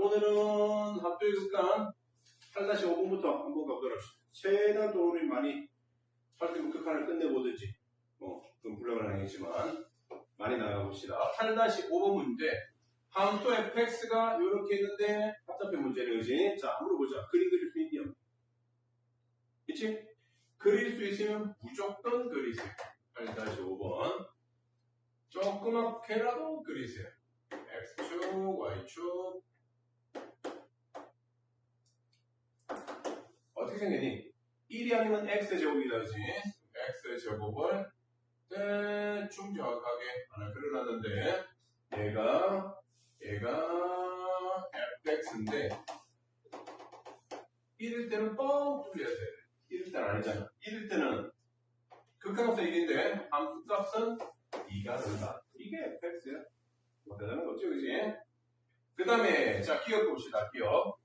오늘은 합주의 극단 8-5번부터 한번 가보도록 합시다. 최대한 또 우리 많이 합주의 극단을 끝내보든지 좀 불량을 하겠지만 많이 나가봅시다. 8-5번 문제. 함수 fx가 이렇게 있는데 합답변 문제는 그지? 자, 물어보자. 그림 그릴 수 있냐? 그치? 그릴 수 있으면 무조건 그리세요. 8-5번. 조그맣게라도 그리세요. x축, y축. 어떻게 생겼니? 1이 아니면 x제곱이다, 그지? x제곱을 대충 정확하게 하나 그려놨는데, 얘가 fx인데, 1일 때는 뻥 뚫려야 돼. 1일 때는 아니잖아. 1일 때는 극한값은 1인데, 함수값은 2가 된다. 이게 fx야. 뭐 대단한 거죠, 그지? 그 다음에, 자, 기억 봅시다, 기억.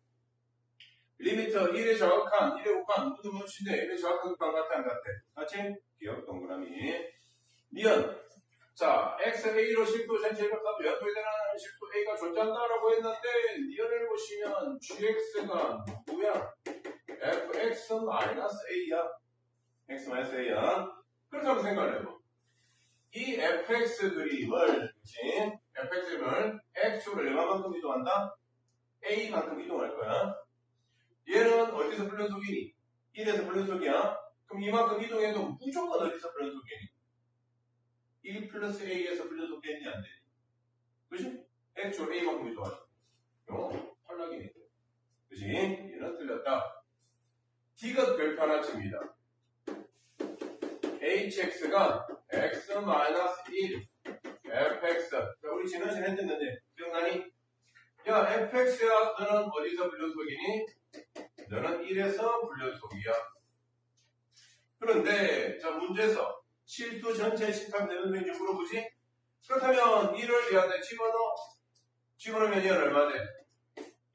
리미터 1의 정확한, 1의 곱한, 모두 무엇인데 1의 정확한 곱한 같아, 안 같아? 같이? 기억, 동그라미. 니은. 자, xa로 실수 전체를 값 연속이 되는 실수 a가 존재한다라고 했는데, 니은을 보시면 gx가 뭐야? fx-a야. x-a야. 그렇게 한번 생각을 해봐. 이 fx 그림을, 그치? fx 그림을 x축을 얼마만큼 이동한다? a만큼 이동할 거야. 얘는 어디서 불연속이니? 1에서 불연속이야. 그럼 이만큼 이동해도 무조건 어디서 불연속이니? 1 플러스 a에서 불연속되니 안 되니? 그치? x축 a만큼 이동하죠. 탈락이니. 그치? 얘는 틀렸다. 디귿 별표 하나 칩니다. hx가 x-1 fx. 자, 우리 지난 시간에 했는데 기억나니? 야, fx야, 너는 어디서 불연속이니? 너는 1에서 불연속이야. 그런데 자, 문제에서 실수 전체 식합 대변소인지 물어보지? 그렇다면 1을 얘한테 집어넣으면 얘는 얼마 돼?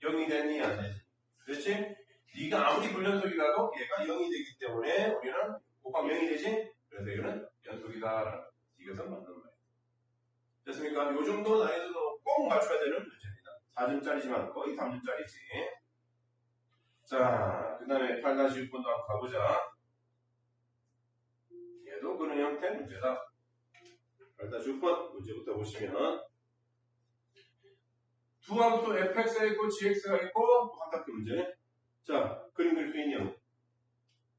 0이 되니 안 되지? 그렇지? 네가 아무리 불연속이라도 얘가 0이 되기 때문에 우리는 곱하기 0이 되지? 그래서 이거는 연속이다. 이것은 맞는 말이야. 됐습니까? 요 정도 난이도도 꼭 맞춰야 되는 문제입니다. 4점짜리지만 거의 3점짜리지. 자, 그 다음에 8-6번도 한번 가보자. 얘도 그런 형태의 문제다. 8-6번 문제부터 보시면 두 함수 fx가 있고 gx가 있고 한답변 문제네. 자, 그림 그릴 수 있냐?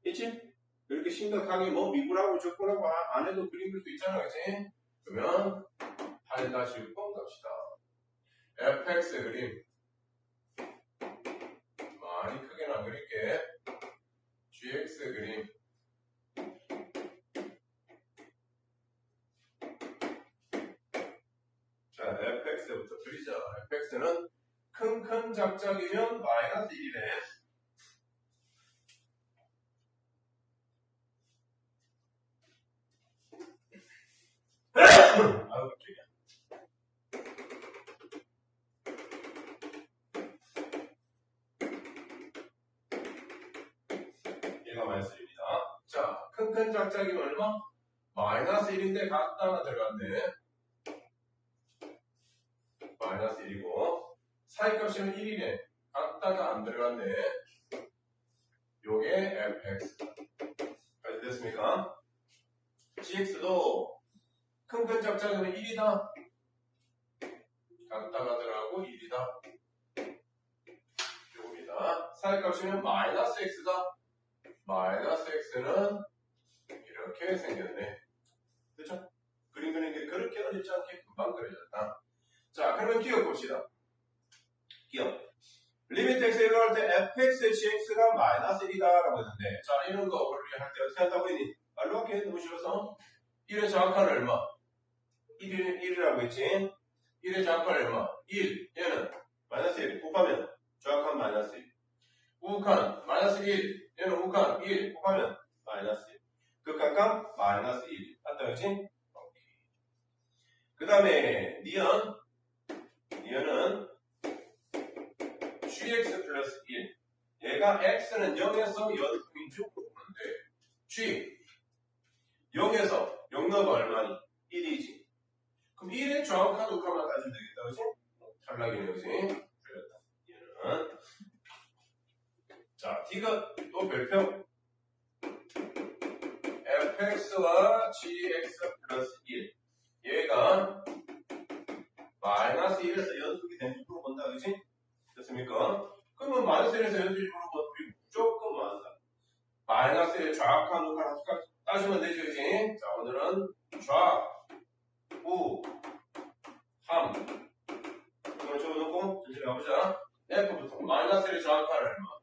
있지? 이렇게 심각하게 미분하고 적분하고 안 해도 그림 그릴 수 있잖아, 그치? 그러면 8-6번 갑시다. fx 그림 많이 크게는 안 그릴게. gx 그림. 자, fx부터 그리자. fx는 큰 작작이면 마이너스 1이래. 아유, 깜짝이야. 얘가 마이너스 1입니다. 자, 큰 작작이면 얼마? 마이너스 1인데 갖다가 들어갔네. 마이너스 1이고 사이값이면 1이네. 갖다가 안 들어갔네. 요게 fx. 까지 됐습니까? gx도 큰 작작이면 1이다. 갖다가 들어가고 1이다. 요겁니다. 사이값이면 마이너스 x다. 마이너스 x는 이렇게 생겼네. 그렇죠? 그림 그리는 게 그렇게 어렵지 않게 금방 그려졌다. 자, 그러면 기억 봅시다. 기억. 리미트 x에 들어갈 때 fx, gx가 마이너스 1이다 라고 했는데, 자, 이런 거 우리 할 때 어떻게 한다고 했니? 말로 하게 너무 싫어서 1의 정확한 얼마? 1이라고 했지? 1의 정확한 얼마? 1. 얘는 마이너스 1. 곱하면 정확한 마이너스 1. 우극한 마이너스 1. 얘는 우극한 1. 곱하면 마이너스 1. 극한값 마이너스 1. 맞다, 그치? 그 다음에 니은은 gx 플러스 1. 얘가 x는 0에서 연속인 쪽으로 오는데 g 0에서 0 넣으면 얼마니? 1이지. 그럼 1의 정확한 우극한만 따지면 되겠다, 그치? 탈락이네, 그치? 틀렸다. 디귿 또 별표 fx와 gx 플러스 1 얘가 마이너스 1에서 연속이 되는지 물어본다 그치? 됐습니까? 그러면 마이너스 1에서 연속이 물어보면 우리 무조건 뭐한다? 마이너스 1의 좌악한 우악한 함수값 따지면 되죠 그치? 자 오늘은 좌, 우, 함 이걸 적어놓고 천천히 가보자. f부터 마이너스 1의 좌악한은 얼마?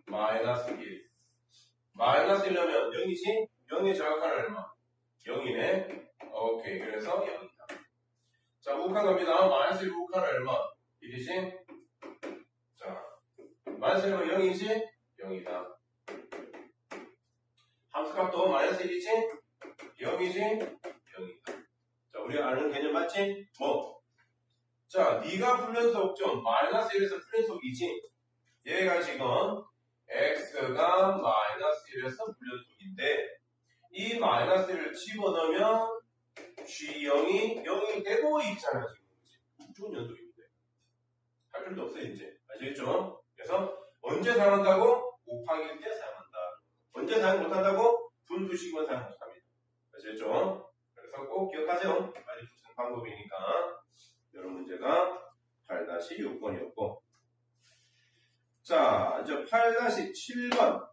마이너스 1 마이너스 1이면 0이지? 0의 좌악한은 얼마? 0이네. 오케이. 그래서 0이다. 자, 우극한 갑니다. 마이너스 1 우극한은 얼마? 1이지? 자, 마이너스 1이면 0이지? 0이다. 함수값도 마이너스 1이지? 0이지? 0이다. 자, 우리가 아는 개념 맞지? 뭐? 자, 네가 불연속 마이너스 1에서 불연속이지? 얘가 지금 x가 마이너스 1에서 불연속인데 이 마이너스 1을 집어넣으면 G0이 0이 되고 있잖아 지금. 무조건 연속인데 할 필요도 없어요 이제. 아시겠죠? 그래서 언제 사용한다고? 곱하기일 때 사용한다. 언제 사용 못한다고? 분수식은 사용 못합니다. 아시겠죠? 그래서 꼭 기억하세요. 빨리 푸는 방법이니까. 이런 문제가 8-6번이었고 자, 이제 8-7번.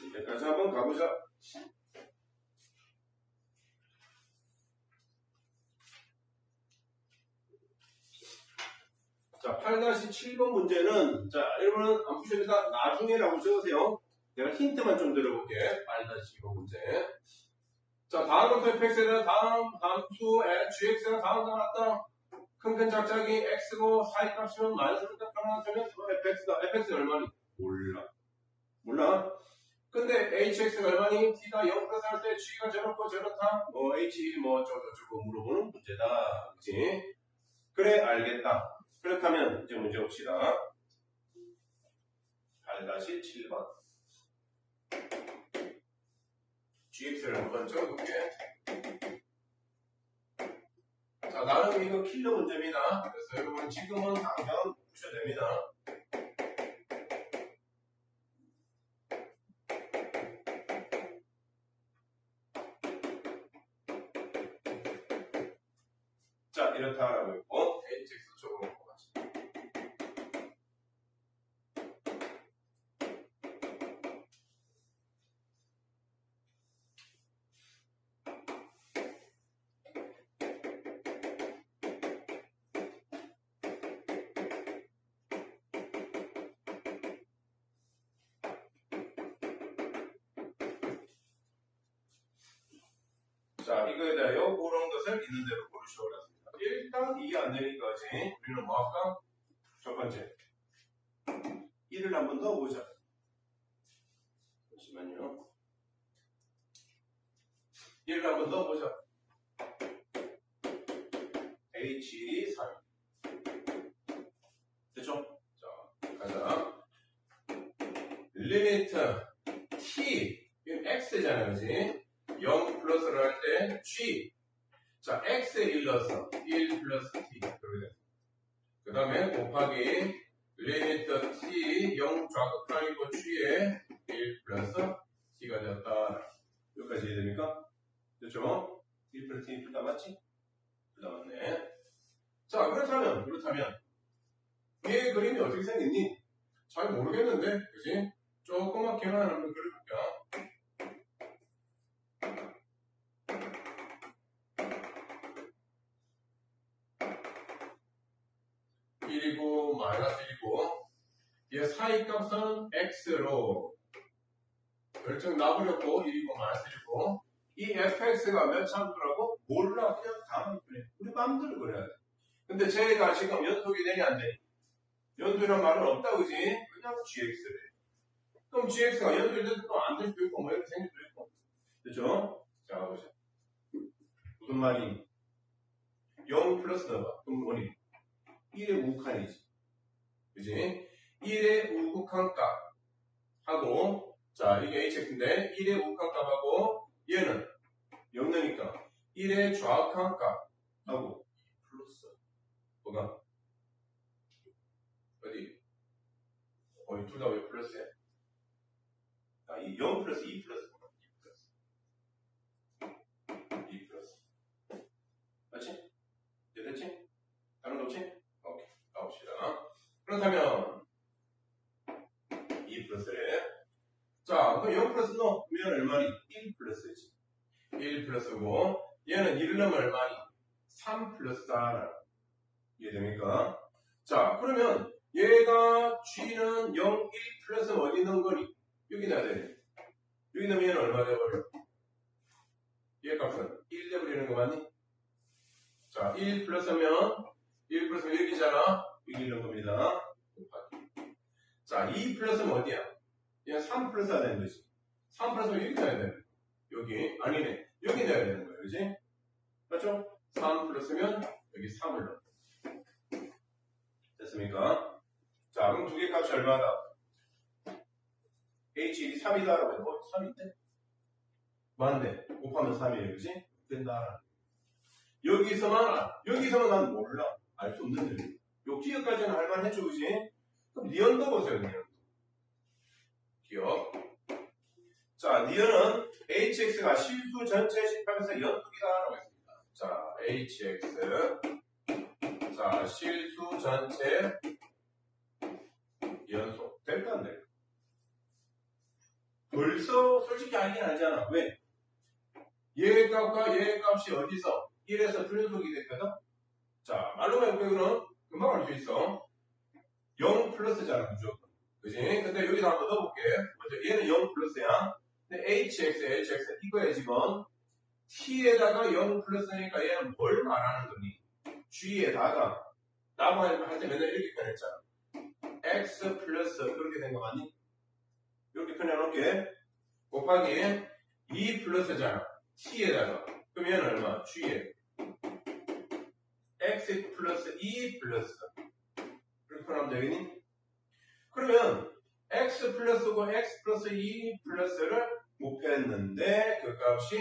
이제까지 한번 가보자. 자, 8-7번 문제는, 자, 여러분은 안 푸십니다. 나중에라고 적으세요. 내가 힌트만 좀 드려볼게. 8-7번 문제. 자, 다음 함수 fx는 다음 함수 gx는 다음 나왔다. 큰 작작이 x고 사이값이면 마이너스를 딱 변환하면 fx가 얼마니? 몰라. 근데 hx가 얼마니? t가 0 플러스 할 때 g가 저렇고 저렇다. 뭐 h 뭐 저거 물어보는 문제다. 그치? 그래 알겠다. 그렇다면 이제 문제 봅시다. 8-7번 gx를 한번 적어볼게. 자, 나는 이거 킬러 문제입니다. 그래서 여러분 지금은 당장 푸셔도 됩니다. 자, 이렇다라고 했고 hx 적어놓고 가자. 자, 이거에 대하여 그런 것을 있는 대로 고르시오라. 일단 이해 안 되니까 우리는 뭐 할까? 첫 번째 1을 한 번 더 보자. 잠시만요. 1을 한 번 더 보자. h3 됐죠? 자, 가자. 리미트 t x잖아요, 그지? 0 플러스를 할 때 g. 자, x에 1 넣었어. 1 플러스 t. 그 다음에 곱하기 리미트 t 0 좌극한이고 g에 1 플러스 t가 되었다. 여기까지 이해됩니까? 됐죠? 1 플러스 t 둘 다 맞지? 둘 다 맞네. 자, 그렇다면 얘 그림이 어떻게 생겼니? 잘 모르겠는데, 그지? 조그맣게만 한번 그려볼게요. 1이고 마이너스 1이고 얘 사이값은 x로 결정 나버렸고 1이고 마이너스 1이고 이 fx가 몇 참수라고? 몰라. 그냥 다음 그래. 우리 마음대로 그래야 돼. 근데 쟤가 지금 연속이 되냐 안 되냐? 연속이란 말은 없다 그지? 그냥 gx래. 그럼 gx가 연속이 될 수도 안 될 수도 있고 뭐 이렇게 생길 수도 있고. 그죠? 자 보자. 무슨 말이니? 0 플러스 넣어봐. 그럼 뭐니? 1의 우극한이지. 그지? 1의 우극한 값 하고, 자, 이게 hx인데, 1의 우극한 값하고, 얘는 0이니까 1의 좌극한 값 하고, 플러스. 뭐가? 어디? 둘 다 왜 플러스야? 아, 0 플러스 2 플러스 2 플러스. 맞지? 이해됐지? 다른 거 없지? 오케이. 가봅시다. 그렇다면 2 플러스래. 자, 그럼 0 플러스 넣으면 얼마니? 1 플러스지. 1 플러스고 얘는 1을 넣으면 얼마니? 3 플러스다. 이해됩니까? 자, 그러면 얘가 G는 0, 1 플러스 어디 넣은 거니? 여기 넣어야 돼. 여기 넣으면 얘는 얼마 돼버려? 얘 값은 1 돼버리는 거 맞니? 자, 1 플러스면 1 플러스면 여기잖아. 여기 있는 겁니다. 자, 2 플러스면 어디야? 얘는 3 플러스가 되는 거지. 3 플러스면 여기 넣어야 돼. 여기 아니네. 여기 넣어야 되는 거야. 그지? 맞죠? 3 플러스면 여기 3을 넣어. 됐습니까? 자, 그럼 두 개 값이 얼마다? H1이 3이다라고 해서 3인데? 맞네. 곱하면 3이에요. 그지? 된다. 여기서만 난 몰라. 알 수 없는 일이. 요 기억까지는 할만했죠. 그지? 그럼 니언도 보세요. 니언. 기억. 자, 니언은 HX가 실수 전체 18에서 연속이다라고 했습니다. 자, HX. 자, 실수 전체 연속. 될까 안 될까? 벌써 솔직히 알긴 알잖아. 왜? 얘 값과 얘 값이 어디서? 1에서 불연속이 됐거든? 자, 말로 해보면 금방 알 수 있어. 0 플러스잖아, 무조건. 그지? 근데 여기다 한번 넣어볼게. 먼저 얘는 0 플러스야. 근데 HX 이거야, 지금. T에다가 0 플러스니까 얘는 뭘 말하는 거니? G에다가. 라고 할 때 맨날 이렇게 표현했잖아. X 플러스, 이렇게 된 거 맞니? 이렇게 표현해놓을게. 곱하기 2 플러스잖아. T에다가. 그럼 얘는 얼마? G에. X 플러스 2 플러스. 이렇게 표현하면 되겠니? 그러면 X 플러스고 X 플러스 2 플러스를 곱했는데 그 값이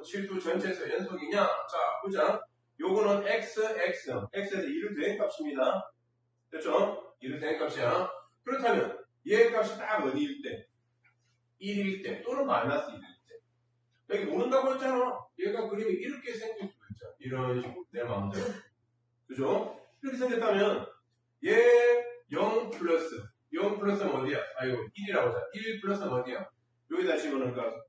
실수 전체에서 연속이냐? 자, 보자. 요거는 X에서 2를 더한 값입니다. 됐죠? 2를 더한 값이야. 그렇다면 얘 값이 딱 어디일 때? 1일 때 또는 마이너스 1일 때. 여기 모른다고 했잖아. 얘가 그림이 이렇게 생길 수도 있잖아. 이런 식으로 내 마음대로. 그죠? 이렇게 생겼다면 얘 0 플러스는 어디야? 아이고 1이라고 하자. 1 플러스는 어디야? 여기다 집어넣을까?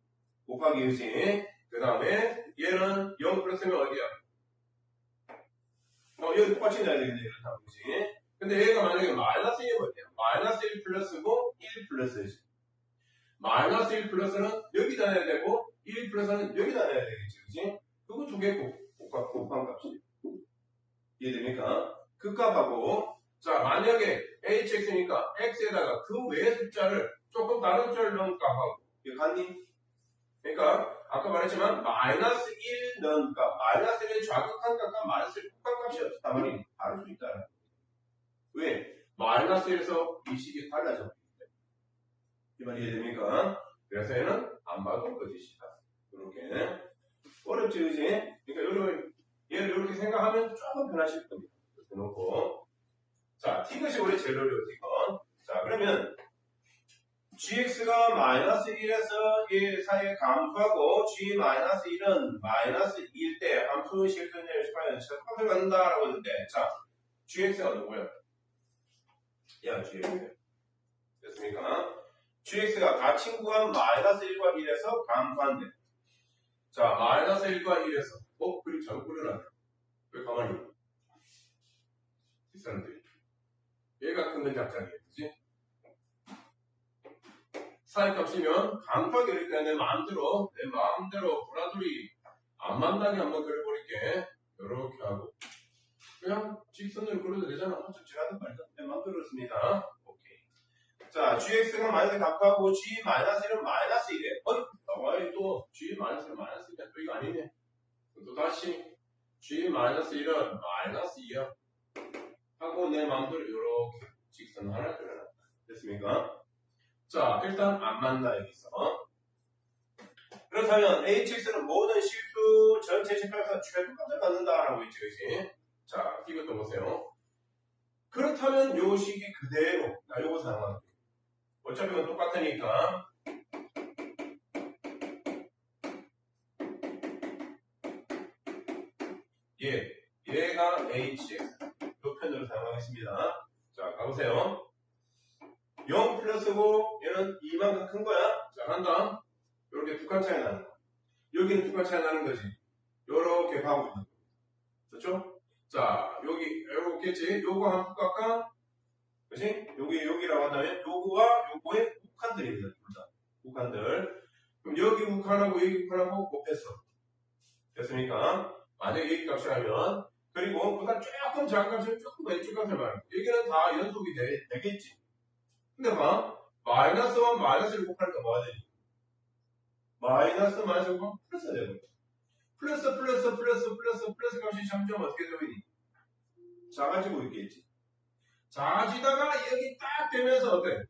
곱하기 1씩. 그 다음에 얘는 0 플러스면 어디야? 여기 똑같이 넣어야 되겠네. 이렇다면 그지? 근데 얘가 만약에 마이너스 1이면 어디야? 마이너스 1 플러스고 1 플러스지. 마이너스 1 플러스는 여기다 넣어야 되고 1 플러스는 여기다 넣어야 되겠지. 그지? 그거 두 개 곱한 값이. 이해됩니까? 그 값하고 자, 만약에 hx니까 x에다가 그 외의 숫자를 조금 다른 숫자를 넣은 값하고 이거 같니? 그러니까 아까 말했지만 마이너스 1 넣은 값, 마이너스 1의 좌극한 값과 마이너스 1의 극한 값이 없다면 다를 수 있다. 왜? 마이너스 1에서 이 식이 달라져. 이 말이 이해됩니까? 그래서 얘는 안 봐도 거짓이다. 이렇게 어렵지, 그지? 그러니까 얘를 이렇게 생각하면 조금 변하실 겁니다. 이렇게 놓고 자, t것이 원래 제일 어려워, t건. 자, 그러면 gx가 마이너스 1에서 1 사이에 감소하고 g-1은 마이너스 2일 때 함수 실수율 18년 최소값을 갖는다라고 했는데 자, gx가 누구야? 야, gx. 됐습니까? gx가 같이 구한 마이너스 1과 1에서 감소한대. 자, 마이너스 1과 1에서 그림 잘못 그려놨네. 왜 가만히 있어? 이 사람들이. 얘가 큰 건지 작작이에요. 그치? 사이값이면 감소하게 그러니까 내 마음대로 보라돌이 안 만나게 한번 그려버릴게. 이렇게 하고 그냥 직선으로 그려도 되잖아. 어쩌지라도 말든 내 마음대로 그렇습니다. 오케이. 자, gx가 마이너스 감소하고 g-1은 마이너스 1에 나와요. 또 g-1은 마이너스 1이야. 또 이거 아니네. 또 다시 g-1은 마이너스 2야. 하고 내 마음대로 이렇게 직선 하나 그려놨다. 됐습니까? 자, 일단 안 만나 여기서. 그렇다면 hx는 모든 실수 전체 집합에서 최소값을 갖는다라고 했죠, 그치? 자, 이것도 보세요. 그렇다면 요 식이 그대로 나 요거 사용할게. 어차피 이건 똑같으니까. 얘가 hx. 이 편으로 사용하겠습니다. 자, 가보세요. 0 플러스고 얘는 2만큼 큰 거야. 자, 간다. 요렇게 두 칸 차이 나는 거. 여기는 두 칸 차이 나는 거지. 요렇게 가고 있는 거. 그렇죠? 자, 요거겠지? 요거 한 칸. 그치? 여기라고 한다면 요거와 요거의 국한들입니다. 둘 다. 국한들. 그럼 여기 국한하고 여기 국한하고 곱했어. 됐습니까? 만약에 여기 값을 하면 그리고 보다 조금 작은 값을 조금 왼쪽 값을 말해. 여기는 다 연속이 되겠지. 근데 봐. 마이너스와 마이너스를 곱하니까 뭐가 되지? 마이너스 곱하면 플러스가 되는 거야. 플러스 값이 점점 어떻게 되니? 작아지고 있겠지. 작아지다가 여기 딱 되면서 어때?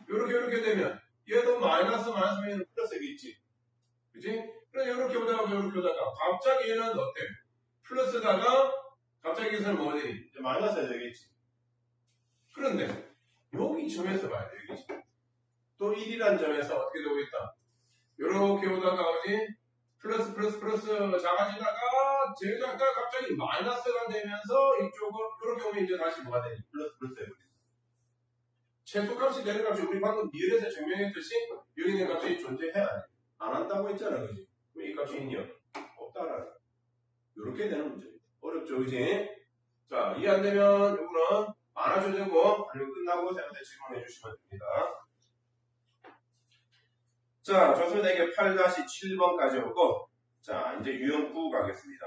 요렇게 되면 얘도 마이너스면 플러스겠지. 그치? 그래서 요렇게 오다가 갑자기 얘는 어때? 플러스다가 갑자기 여기서는 뭐가 되니? 이제 마이너스가 되겠지. 그런데 여기 점에서 봐야 돼. 여기 또 1이라는 점에서 어떻게 되고 있다? 요렇게 오다가 어디? 플러스 작아지다가 제작가 갑자기 마이너스가 되면서 이쪽은 이렇게 오면 이제 다시 뭐가 되니? 플러스 해버린다. 최소값이 되는 값이 우리 방금 미열에서 증명했듯이 여기 있는 값이 존재해야 돼. 안 한다고 했잖아, 그지? 그럼 이 값이 있냐? 없다라는. 이렇게 되는 문제입니다. 어렵죠, 그지? 자, 이해 안 되면 이거는 안 하셔도 되고 아니면 끝나고 쌤한테 질문해 주시면 됩니다. 자, 좋습니다. 이게 8-7번까지 오고, 자, 이제 유형 9 가겠습니다.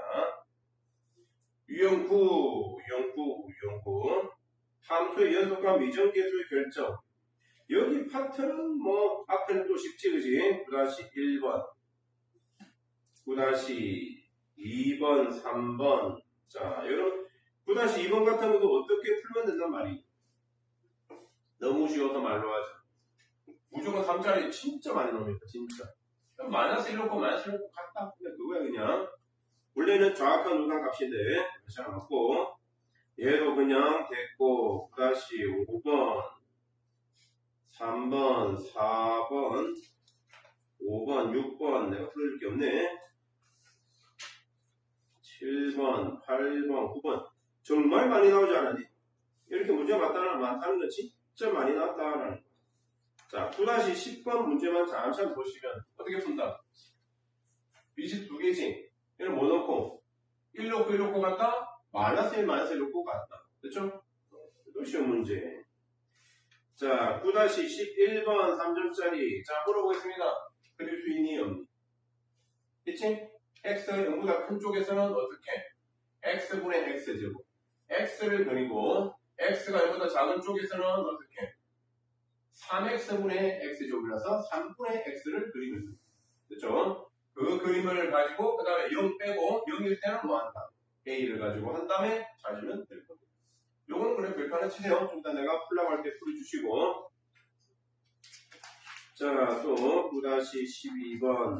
유형 9. 함수의 연속과 미정계수의 결정. 여기 파트는 뭐, 앞에는 또 쉽지, 그지? 9-1번, 9-2번, 3번. 자, 여러분, 9-2번 같은 것도 어떻게 풀면 된단 말이에요? 너무 쉬워서 말로 하죠. 무조건 3짜리 진짜 많이 나옵니다. 진짜. 마이너스 1 놓고 마이너스 1 놓고 같다. 근데 그거야 그냥. 원래는 정확한 우상값인데 그렇지 않았고 얘도 그냥 됐고 9-5번 3번 4번 5번 6번 내가 풀어줄 게 없네. 7번 8번 9번 정말 많이 나오지 않았니? 이렇게 문제가 많다는 건 진짜 많이 나왔다라는 거. 자, 9-10번 문제만 잠깐 보시면 어떻게 푼다? 빛이 두 개지. 얘는 뭐 넣고? 1 넣고 갔다? 마이너스 1 넣고 갔다. 됐죠? 또 쉬운 문제. 자, 9-11번 3점짜리. 자, 물어보겠습니다. 그릴 수 있니? 없니? 그치? x가 0보다 큰 쪽에서는 어떻게? x분의 x제곱. x를 그리고 x가 0보다 작은 쪽에서는 어떻게? 3x분의 x제곱이라서 3분의 x를 그리면 됩니다. 됐죠? 그 그림을 가지고 그 다음에 0 빼고 0일 때는 뭐 한다? a를 가지고 한 다음에 찾으면 될 겁니다. 요거는 그래 별표 하나 치세요. 좀 이따 내가 풀라고 할 때 풀어주시고. 자, 또 9-12번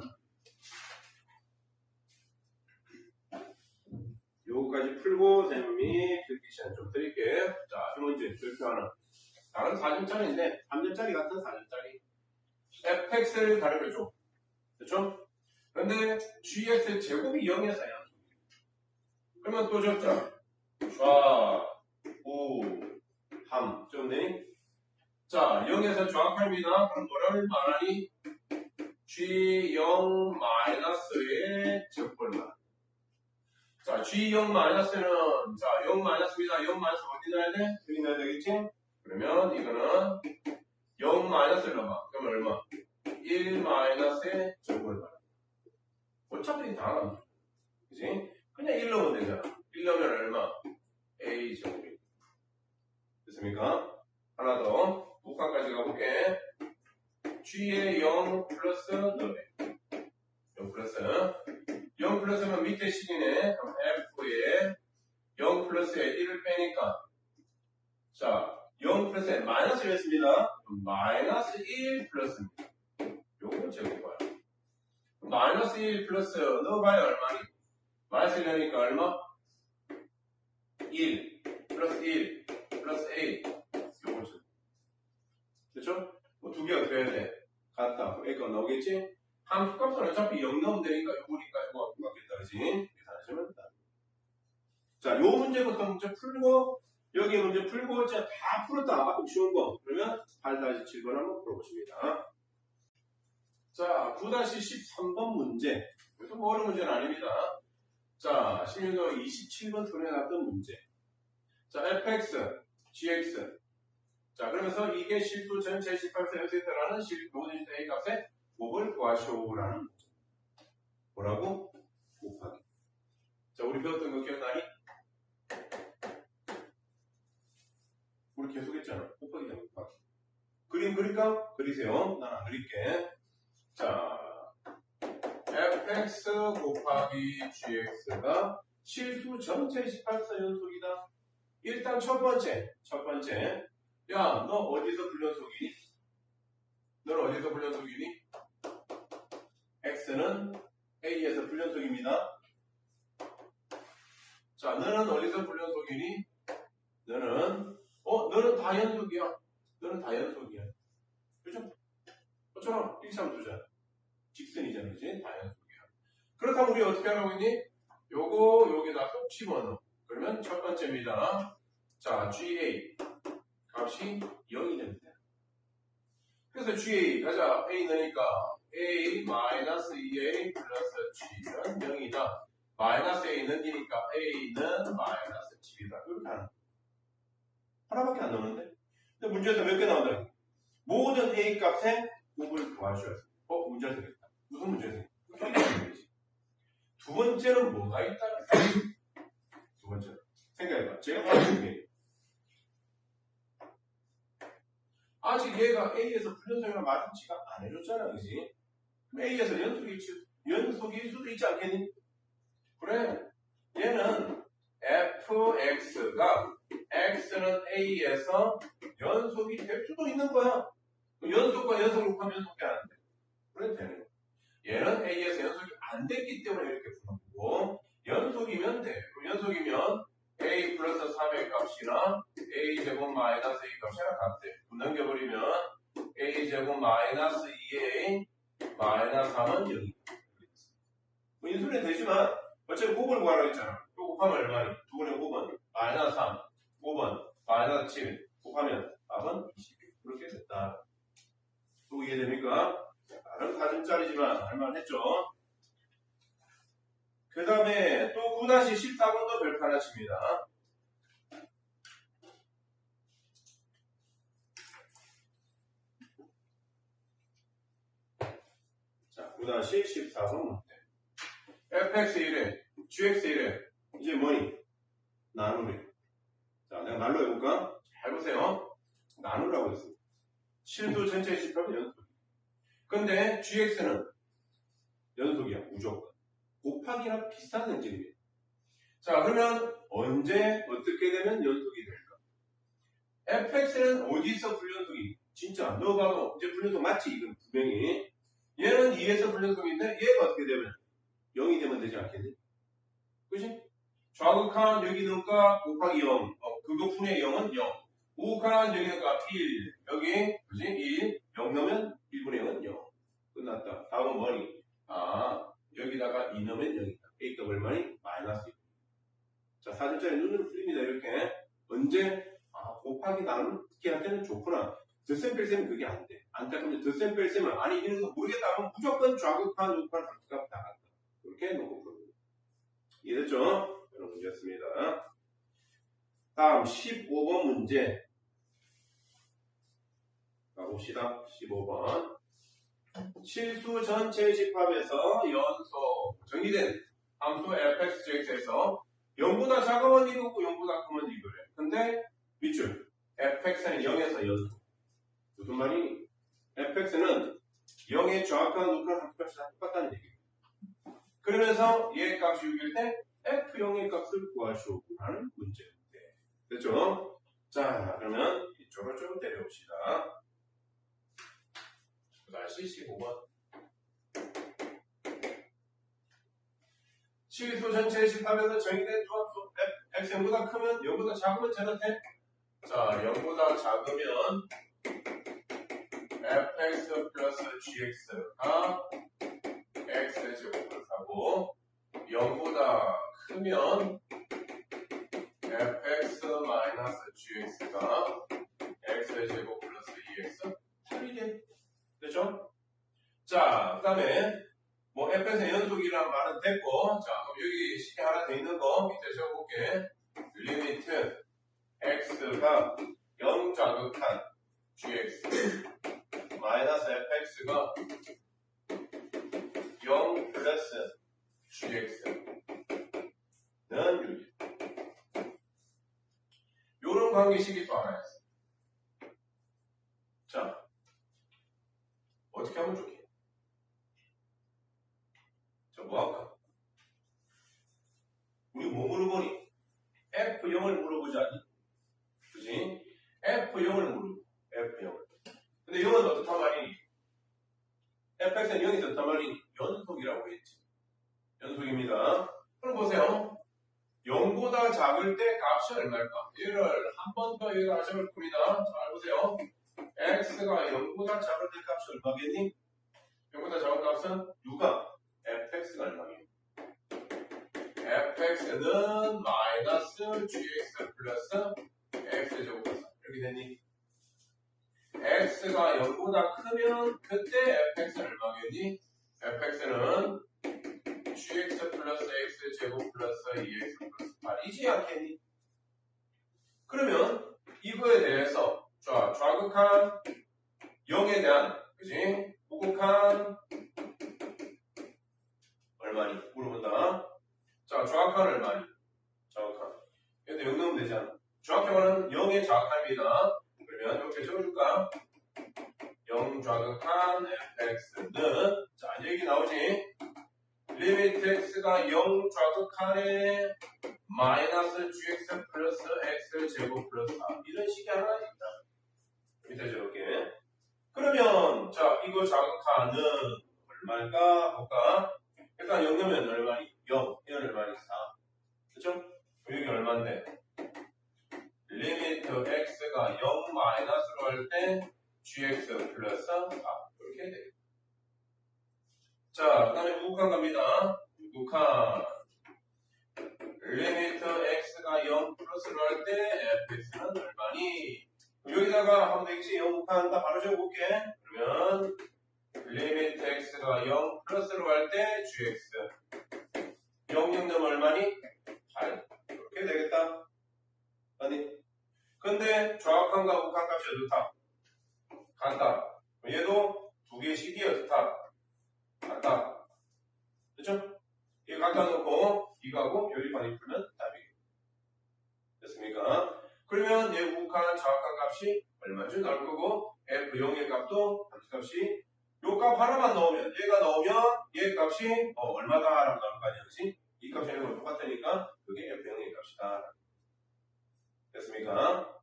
요거까지 풀고 쌤이 듣기 시간 좀 드릴게요. 자, 이 문제 별표 하나. 다른 4점짜리인데 3점짜리 같은 4점짜리 fx를 가르쳐줘. 그렇죠? 근데 gx 제곱이 0에서 0. 그러면 또 적자 좌, 우, 함. 적네. 자, 0에서 좌합입니다. 그럼 뭐를 말하니? g0 마이너스의 제곱을 말하니. 자, g0 마이너스는 자, 0 마이너스입니다. 0 마이너스 어디 넣어야 돼? 여기 넣어야 되겠지? 그러면 이거는 0 마이너스를 넣어봐. 그럼 얼마? 1 마이너스의 제곱을 말해. 어차피 다 나옵니다. 그치? 그냥 1 넣으면 되잖아. 1 넣으면 얼마? a 제곱이. 됐습니까? 하나 더. 북한까지 가볼게. g에 0 플러스 넣어야 0 플러스. 0 플러스면 밑에 식이네. 그럼 f에 0 플러스에 1을 빼니까. 자, 0 플러스에 마이너스를 했습니다. 마이너스 1 플러스입니다. 요거 제곱봐요. 마이너스 1 플러스 넣어봐야 얼마니? 마이너스 1이니까 얼마? 1 플러스 1 플러스 A 요거 제곱. 됐죠? 나오겠지? 함수값은 어차피 0 넣으면 되니까 요거니까 이거 맞겠다, 그지? 계산하시면 된다. 자, 요 문제부터 문제 풀고, 여기 문제 풀고, 이제 다 풀었다. 아까 쉬운 거. 그러면 8-7번 한번 풀어보십니다. 자, 9-13번 문제. 이것도 뭐 어려운 문제는 아닙니다. 자, 심리도 27번 풀어놨던 문제. 자, fx, gx. 자, 그러면서 이게 실수 전체 18세 연수에 실수 모든 A 값의 곱을 구하시오라는 문제. 뭐라고? 곱하기. 자, 우리 배웠던 거 기억나니? 우리 계속 했잖아. 곱하기다, 곱하기. 그림 그릴까? 그리세요. 난 안 그릴게. 자, fx 곱하기 gx가 실수 전체 18사 연속이다. 일단 첫 번째. 야, 너 어디서 불연속이니? 너는 어디서 불연속이니? x는 a에서 불연속입니다. 자, 너는 어디서 불연속이니? 너는 다연속이야. 너는 다연속이야. 그죠? 그처럼 1참수잖아. 직선이잖아, 그지? 다연속이야. 그렇다면 우리 어떻게 하라고 했니? 요거 여기다 쏙 집어넣어. 그러면 첫 번째입니다. 자, GA 값이 0이 됩니다. 그래서 GA 가자. A 넣으니까 A-2A 플러스 G는 0이다. 마이너스 A 넘기니까 A는 마이너스 7이다. 이렇게 하는 거야. 하나밖에 안 나오는데? 근데 문제에서 몇 개 나온다? 모든 A 값의 곱을 구하셔야 돼. 문제가 되겠다. 무슨 문제가 되겠다? 두 번째는 뭐가 있다? 두 번째는. 생각해봐. 제가 봤을 때 아직 얘가 A에서 불연속이랑 마주치가 안 해줬잖아, 그지? 그럼 A에서 연속일 수도 있지 않겠니? 그래. 얘는 fx가 x는 A에서 연속이 될 수도 있는 거야. 연속과 연속을 곱하면 연속이 안 돼. 그래도 되는 거야. 얘는 A에서 연속이 안 됐기 때문에 이렇게 푸는 거고, 연속이면 돼. 그럼 연속이면 A 플러스 3의 값이나 A 제곱 마이너스 A 값이랑 같대. 넘겨버리면 A 제곱 마이너스 2A 마이너스 3은 0이. 뭐 인수는 되지만 어차피 곱을 구하라고 했잖아. 또 곱하면 얼마니? 두 번의 곱은 마이너스 3, 5번 마이너스 7 곱하면 답은 21. 그렇게 됐다. 또 이해됩니까? 다른 사진짜리지만 할만했죠. 그 다음에 또 9-14번도 별표 하나 칩니다. 자, 9-14번 문제. fx1에 gx1에 이제 뭐니? 나누래. 자, 내가 말로 해볼까? 잘 보세요. 나누라고 했어. 실수 전체 18번 연속. 근데 gx는 연속이야, 무조건. 곱하기랑 비슷한 능질이에요. 자, 그러면 언제 어떻게 되면 연속이 될까? fx는 어디서 불연속이? 진짜 너 봐도 이제 불연속 맞지? 이건 분명히. 얘는 2에서 불연속인데 얘가 어떻게 되면 0이 되면 되지 않겠니? 그치? 좌극한 여기 넣을까? 곱하기 0. 그거분의 0은 0. 우극한 여기 넣을까? 1. 여기 그지? 1. 0 넣으면 1분의 0은 0. 끝났다. 다음은 뭐니? 여기다가 2 넣으면 0이다. A값 얼마니? 마이너스 2. 자, 사진자리 눈으로 풀립니다. 이렇게. 언제? 곱하기 나누기 할 때는 좋구나. 덧셈 뺄셈은 그게 안 돼. 안타깝게 덧셈 뺄셈은 아니 이런 거 모르겠다 하면 무조건 좌극한 우극한 함수값 나간다. 이렇게 놓고 풀어요. 이해됐죠? 이런 문제였습니다. 다음 15번 문제 가봅시다. 15번 실수 전체 집합에서 연속 정의된 함수 fx, gx에서 0보다 작으면 이거고 0보다 크면 이거래. 근데 밑줄 fx는 0에서 연속. 무슨 말이니? fx는 0의 정확한 우극한 함수값이랑 똑같다는 얘기예요. 그러면서 얘 값이 6일 때 f0의 값을 구하시오라는 문제인데. 됐죠? 자, 그러면 이쪽으로 좀 내려옵시다. 다시 15번. 실수 전체 집합에서 정의된 조합수 x보다 크면 0보다 작으면 제한테. 자, 0보다 작으면 fx 플러스 gx가 x의 제곱 플러스 하고 0보다 크면 fx 마이너스 gx가 x의 제곱 플러스 2x 8이래. 됐죠? 자, 그 다음에 뭐 fx의 연속이란 말은 됐고, 자, 그럼 여기 식이 하나 더 있는 거 밑에 적어볼게. 리미트 x가 0 자극한 gx 마이너스 fx가 0 플러스 gx는 유리. 요런 관계식이 또 하나 있어. 자, 어떻게 하면 좋게? 자, 뭐 할까? 우리 뭐 물어보니? F0을 물어보자니? 그지? F0을 물어보. F0을. 근데 0은 어떻단 말이니? fx는 0이 어떻단 말이니? 연속이라고 했지. 연속입니다. 그럼 보세요. 0보다 작을 때 값이 얼마일까? 얘를 한 번 더 여기가 아셔볼 겁니다. 잘 보세요. x가 0보다 작을 때 값이 얼마겠니? 0보다 작은 값은 누가? fx가 얼마겠니? fx는 마이너스 gx 플러스 x제곱 이렇게 되니? x가 0보다 크면 그때 fx는 얼마겠니? fx는 gx 플러스 x제곱 플러스 2x 플러스 8이지 않겠니? 그러면 이거에 대해서 자, 좌극한 0에 대한 그지? 우극한 얼마니? 물어본다. 자, 좌극한 얼마니? 좌극한. 근데 0 넣으면 되지 않아? 좌극한은 0의 좌극합니다. 그러면 이렇게 적어줄까? 0 좌극한 fx는 자, 여기 나오지? 리미트 x가 0 좌극한에 마이너스 gx 플러스 x 제곱 플러스 4 이런 식이 하나 있다. 밑에 저렇게. 그러면 자, 이거 좌극한은 얼마일까? 볼까? 일단 0 넣으면 얼마니? 0. 얘는 얼마니? 4. 그쵸? 여기 얼마인데? 리미트 x가 0 마이너스로 할 때 gx 플러스 4 이렇게 돼요. 자, 그 다음에 우극한 갑니다. 우극한 리미트 x가 0 플러스로 할 때 fx는 얼마니? 여기다가 하면 되겠지? 0 우극한 다 바로 적어볼게. 그러면 리미트 x가 0 플러스로 할 때 gx 0 넣으면 얼마니? 8 이렇게 되겠다. 아니? 근데 좌극한과 우극한 값이 어떻다? 같다. 얘도 두 개의 식이 어떻다? 같다. 그쵸? 이거 갖다 놓고 이거하고 연립하니 풀면 답이 됐습니까? 그러면 얘 우극한 좌극한 값이 얼마인지 나올 거고 f0의 값도 함수값이 요 값 하나만 넣으면 얘가 넣으면 얘 값이 얼마다 라고 나올 거 아니야. 그치? 이 값이 얘랑 똑같으니까 그게 f0의 값이다. 됐습니까?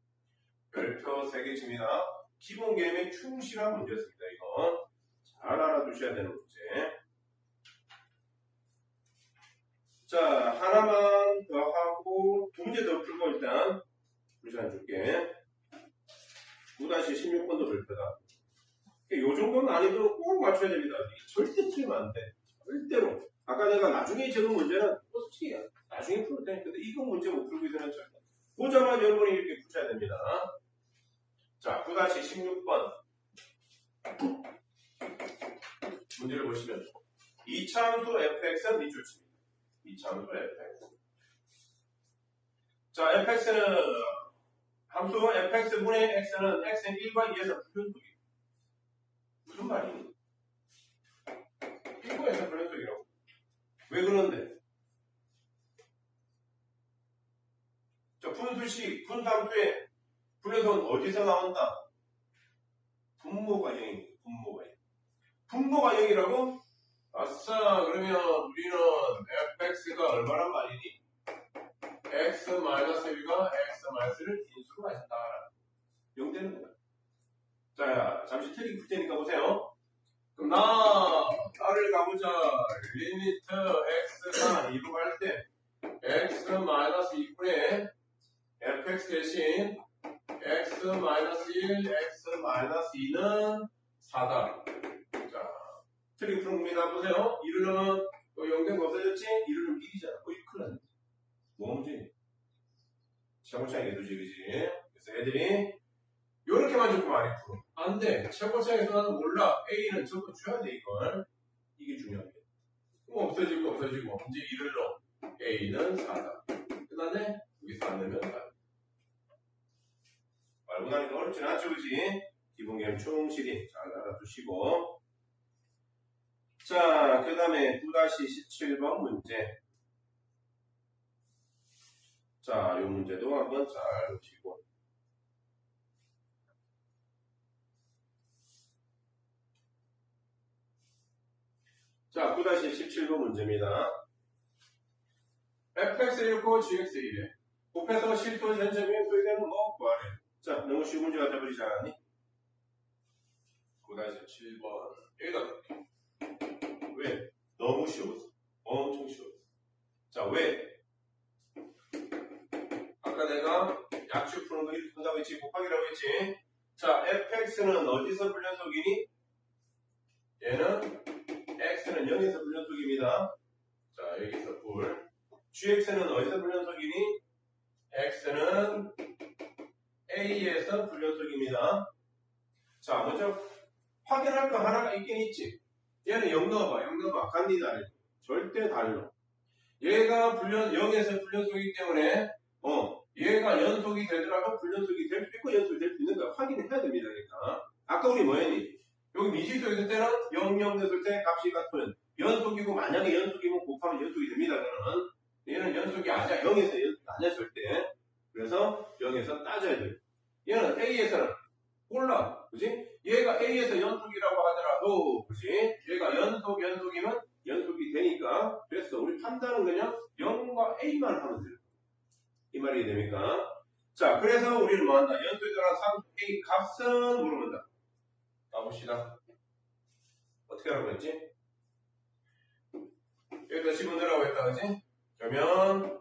별표 3개 칩니다. 기본 개념에 충실한 문제였습니다. 이거 잘 알아두셔야 되는 문제. 자, 하나만 더 하고 두 문제 더 풀고 일단 시간 줄게. 9-16번도 별표다. 요 정도 난이도 꼭 맞춰야 됩니다. 절대 틀리면 안 돼. 절대로. 아까 내가 나중에 적은 문제는 솔직히 나중에 풀을 때 근데 이거 문제 못 풀고 있으면 절대. 보자마자 여러분이 이렇게 푸셔야 됩니다. 자, 9-16번. 문제를 보시면 이차함수 fx는 밑줄 칩니다. 이차함수 fx. 자, fx는 함수 fx분의 x는 x는 1과 2에서 불연속이에요. 무슨 말이니? 1과 2에서 불연속이라고. 왜 그런데? 자, 분수식, 분수함수의 불연속은 어디서 나온다? 분모가 0이에요. 분모가 0. 분모가 0이라고? 아싸, 그러면 우리는 fx가 얼마란 말이니? x-1가 x-1를 인수로 가진다. 0 되는 거야. 자, 잠시 틀리게 풀 테니까 보세요. 그럼 나를 가보자. 리미트 x가 2로 갈 때 x-2분의 fx 대신 x-1, x-2는 4다. 자, 틀리게 푸는 겁니다. 보세요. 1을 넣으면 또 0된 거 없어졌지? 1을 넣으면 1이잖아. 거의 큰일 났네. 뭐가 문제니? 최고차이 개수지, 그지? 그래서 애들이 요렇게만 조금 많이 풀어. 안 돼. 최고차이에서 나는 몰라. A는 적어줘야 돼, 이걸. 이게 중요해. 그럼 없어지고, 이제 1을 넣어. A는 4다. 끝났네? 여기서 안 넣으면 4. 말고 나니까 어렵진 않죠, 그지? 기본 개념 충실히 잘 알아두시고. 자, 그 다음에 9-17번 문제. 자, 이 문제도 한번 잘 보시고. 자, 9-17번 문제입니다. fx1 고 gx1에 곱해서 실수 전점이 소위되는 거 구하래. 자, 너무 쉬운 문제 같아 보이지 않았니? 9-17번. 여기다 넣을게. 왜? 너무 쉬웠어. 엄청 쉬웠어. 자, 왜? 아까 내가 약식 푸는 거 이렇게 푼다고 했지? 곱하기라고 했지? 자, fx는 어디서 불연속이니? 얘는 x는 0에서 불연속입니다. 자, 여기서 불. gx는 어디서 불연속이니? x는 a에서 불연속입니다. 자, 먼저 확인할 거 하나가 있긴 있지. 얘는 0 넣어봐. 0 넣어봐. 갑니다. 절대 달러. 얘가 0에서 불연속이기 때문에 얘가 연속이 되더라도 불연속이 될 수 있고 연속이 될 수 있는 거 확인을 해야 됩니다. 그러니까 아까 우리 뭐 했니? 여기 미지수 있을 때는 0, 0 됐을 때 값이 같으면 연속이고 만약에 연속이면 곱하면 연속이 됩니다. 그러면 얘는 연속이 아니야. 0에서 연속이 아니야 절대. 그래서 0에서 따져야 돼. 얘는 A에서는 몰라. 그지? 얘가 A에서 연속이라고 하더라도 그지? 얘가 연속이면 연속이 되니까 됐어. 우리 판단은 그냥 0과 A만 하면 돼요. 이 말이 됩니까? 자, 그래서 우리는 뭐한다? 연속에 따른 상수 A 값은 물어본다. 가봅시다. 어떻게 하라고 했지? 여기다 집어넣으라고 했다, 그지? 그러면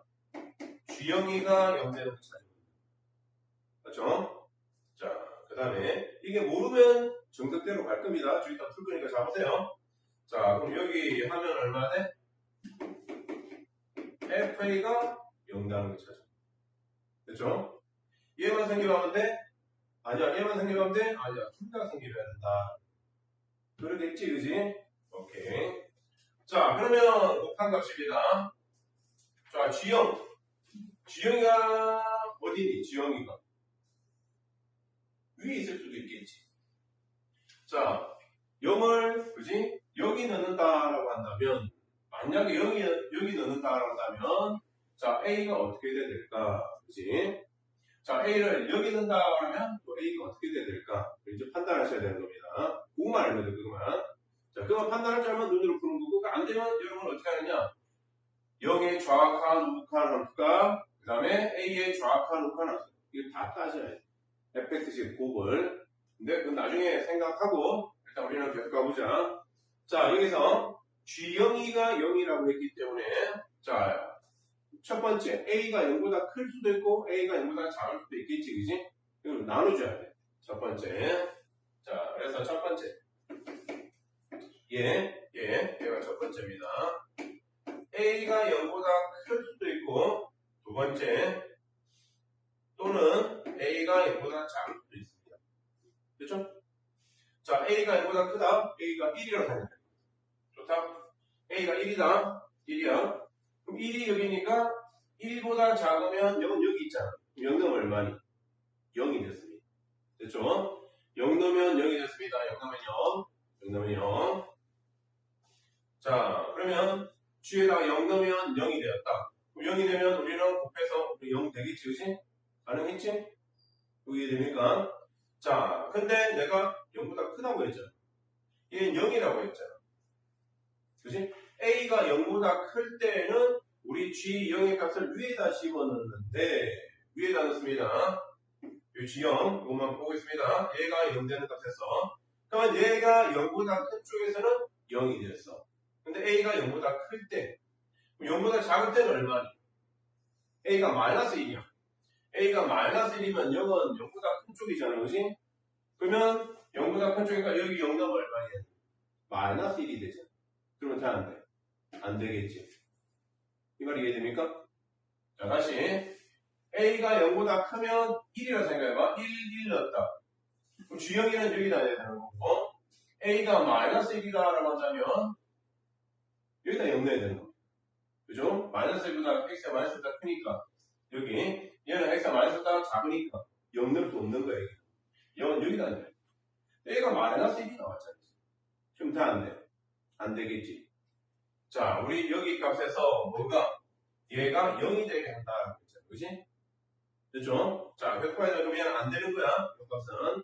G영이가 0되는 거 찾아야 됩니다. 맞죠? 자, 그 다음에 이게 모르면 정석대로 갈 겁니다. 좀 이따 풀 거니까 잡으세요. 자, 그럼 여기 하면 얼마 돼? FA가 0라는 거 찾아. 됐죠? 얘만 생겨가면 돼? 아니야, 얘만 생겨가면 돼? 아니야, 둘 다 생겨야 된다. 그러겠지, 그지? 오케이. 자, 그러면 곱한 값입니다. 자, G형. G형이가 어디니? G형이가 위에 있을 수도 있겠지. 자, 0을, 그지? 여기 넣는다라고 한다면, 만약에 여기 넣는다라고 한다면, 자, A가 어떻게 돼야 될까? 그지? 자, A를 여기 넣는다고 하면, 또 A가 어떻게 돼야 될까? 이제 판단하셔야 되는 겁니다. 그거만 알면 돼, 그거만. 자, 그거만 판단할 줄 알면 눈으로 푸는 거고, 안 되면 여러분 어떻게 하느냐? 0의 정확한 우극한 함수가, 그 다음에 A의 정확한 우극한 함수. 이거 다 따져야 돼. fx식 곱을. 근데 그건 나중에 생각하고, 일단 우리는 계속 가보자. 자, 여기서 G0이가 0이라고 했기 때문에, 자, 첫 번째, A가 0보다 클 수도 있고, A가 0보다 작을 수도 있겠지, 그지? 이걸 나눠줘야 돼. 첫 번째. 자, 그래서 첫 번째. 얘가 첫 번째입니다. A가 0보다 클 수도 있고, 두 번째, 또는 A가 0보다 작을 수도 있습니다. 그렇죠? 자, A가 0보다 크다. A가 1이라고 생각해. 좋다? A가 1이다. 1이야. 그럼 1이 여기니까 1보다 작으면 0은 여기 있잖아. 0 넣으면 얼마니? 0이 됐습니다. 됐죠? 0 넣으면 0이 됐습니다. 0 넣으면 0. 0 넣으면 0. 자, 그러면 G에다가 0 넣으면 0이 되었다. 그럼 0이 되면 우리는 곱해서 0 되겠지, 그치? 가능했지? 이해됩니까? 자, 근데 내가 0보다 크다고 했잖아. 얘는 0이라고 했잖아. 그치? A가 0보다 클 때는 우리 G0의 값을 위에다 집어넣는데, 위에다 넣습니다. 이 G0, 이것만 보고 있습니다. 얘가 0 되는 값에서. 그러면 얘가 0보다 큰 쪽에서는 0이 됐어. 근데 A가 0보다 클 때, 0보다 작을 때는 얼마니? A가 마이너스 1이야. A가 마이너스 1이면 0은 0보다 큰 쪽이잖아, 그지? 그러면 0보다 큰 쪽이니까 여기 0 넣으면 얼마냐? 마이너스 1이 되죠. 그러면 다 안 돼. 안 되겠지. 이 말 이해됩니까? 자, 다시. A가 0보다 크면 1이라고 생각해봐. 1 넣었다. 그럼 주영이는 여기다 해야 되는 거고, A가 마이너스 1이라고 하자면, 여기다 0 넣어야 되는 거. 그죠? 마이너스 1보다 X가 마이너스 1보다 크니까. 여기. 얘는 X가 마이너스 1보다 작으니까. 0 넣을 수 없는 거예요. 0은 여기다 넣어야 돼. A가 마이너스 1이 나왔잖아. 그럼 다 안 돼. 안 되겠지. 자, 우리 여기 값에서 뭐가? 얘가 0이 되게 한다. 그치? 됐죠? 자, 100%에 넣으면 안 되는 거야. 이 값은.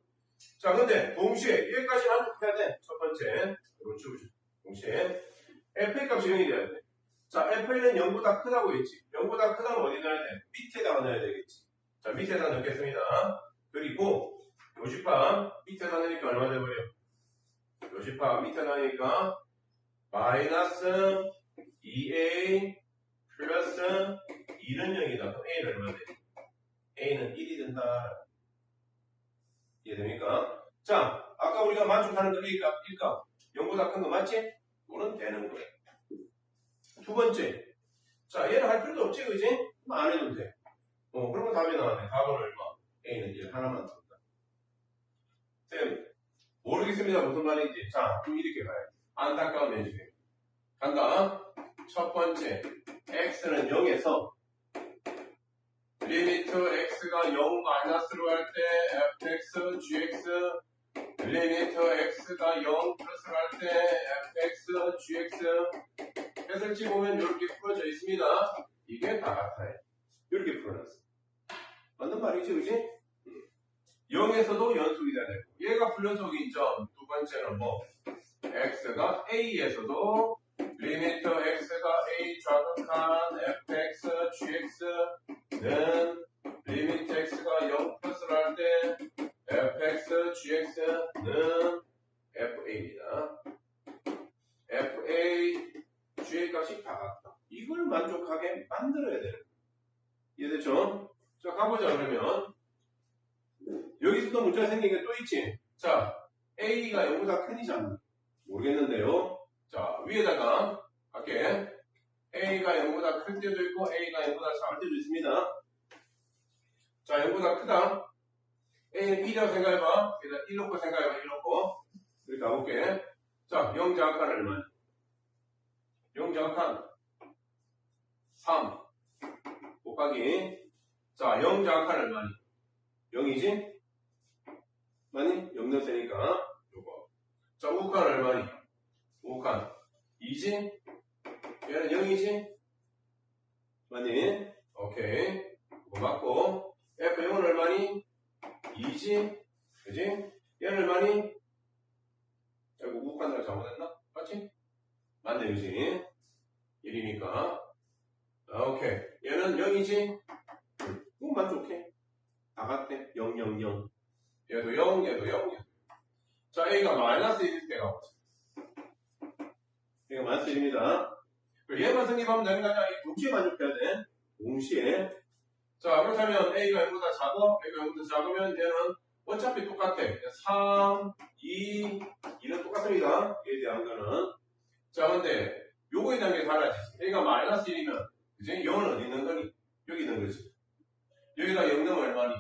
자, 근데 동시에 여기까지 만족해야 돼. 첫 번째. 이걸 주죠. 동시에. FA 값이 0이 돼야 돼. 자, FA는 0보다 크다고 했지. 0보다 크다면 어디 넣어야 돼? 밑에다가 넣어야 되겠지. 자, 밑에다 넣겠습니다. 그리고 요집합 밑에다 넣으니까 얼마 돼버려? 요집합 밑에다 넣으니까 마이너스 2A 플러스 2는 0이다. 그럼 A는 얼마 돼? A는 1이 된다. 이해됩니까? 자, 아까 우리가 만족하는 거 A값, 1값 0보다 큰 거 맞지? 또는 되는 거야. 두 번째. 자, 얘는 할 필요도 없지, 그지? 안 해도 돼. 그러면 답이 나왔네. 답은 얼마? A는 1 하나만 쓴다. 쌤, 모르겠습니다. 무슨 말인지. 자, 그럼 이렇게 가야 돼. 안타까운 해주세요. 간다. 첫 번째. X는 0에서 리미트 X가 0 마이너스로 할 때 fx, gx 리미트 X가 0 플러스로 할 때 fx, gx 해설지 보면 이렇게 풀어져 있습니다. 이게 다 같아요. 이렇게 풀어놨어. 맞는 말이지, 그지? 0에서도 연속이 되야 되고 얘가 불연속인 점 두 번째는 뭐 X가 A에서도 리미트 X가 A 좌극한 fx, gx는 리미트 X가 0 플러스로 할 때 fx, gx는 fa입니다. fa, g 값이 다 같다. 이걸 만족하게 만들어야 돼요. 이해됐죠? 자, 가보자, 그러면. 여기서도 문제가 생긴 게 또 있지? 자, A가 0보다 큰이잖아. 모르겠는데요. 자, 위에다가 할게. A가 0보다 클 때도 있고, A가 0보다 작을 때도 있습니다. 자, 0보다 크다. A는 1이라고 생각해봐. 일단 1 놓고 생각해봐, 1 놓고. 이렇게 가볼게. 자, 0 자악한 얼마야? 0 자악한 3 곱하기. 자, 0 자악한 얼마니? 0이지? 많이? 0 넣었으니까 요거. 자, 우칸 얼마니? 우칸 2지? 얘는 0이지? 많이? 오케이. 이거 맞고. F0은 얼마니? 2지? 그지? 얘는 얼마니? 이거 우칸으로 잘못했나? 맞지? 맞네, 그지? 1이니까. 오케이. 얘는 0이지? 만족해. 다 같대. 0, 0, 0. 얘도 0, 얘도 0, 얘도. 자, A가 마이너스 1일 때가 뭐지? A가 마이너스 1입니다. 얘만 성립하면 되는 거 아니야? 동시에 만족해야 돼. 동시에. 자, 그렇다면 A가 0보다 작아? A가 0보다 작으면 얘는 어차피 똑같아. 3, 2, 2는 똑같습니다. 얘에 대한 거는. 자, 근데 요거에 대한 게 달라지지. A가 마이너스 1이면, 그지? 0은 어디 있는 거니? 여기 있는 거지. 여기다 0 넣으면 얼마니?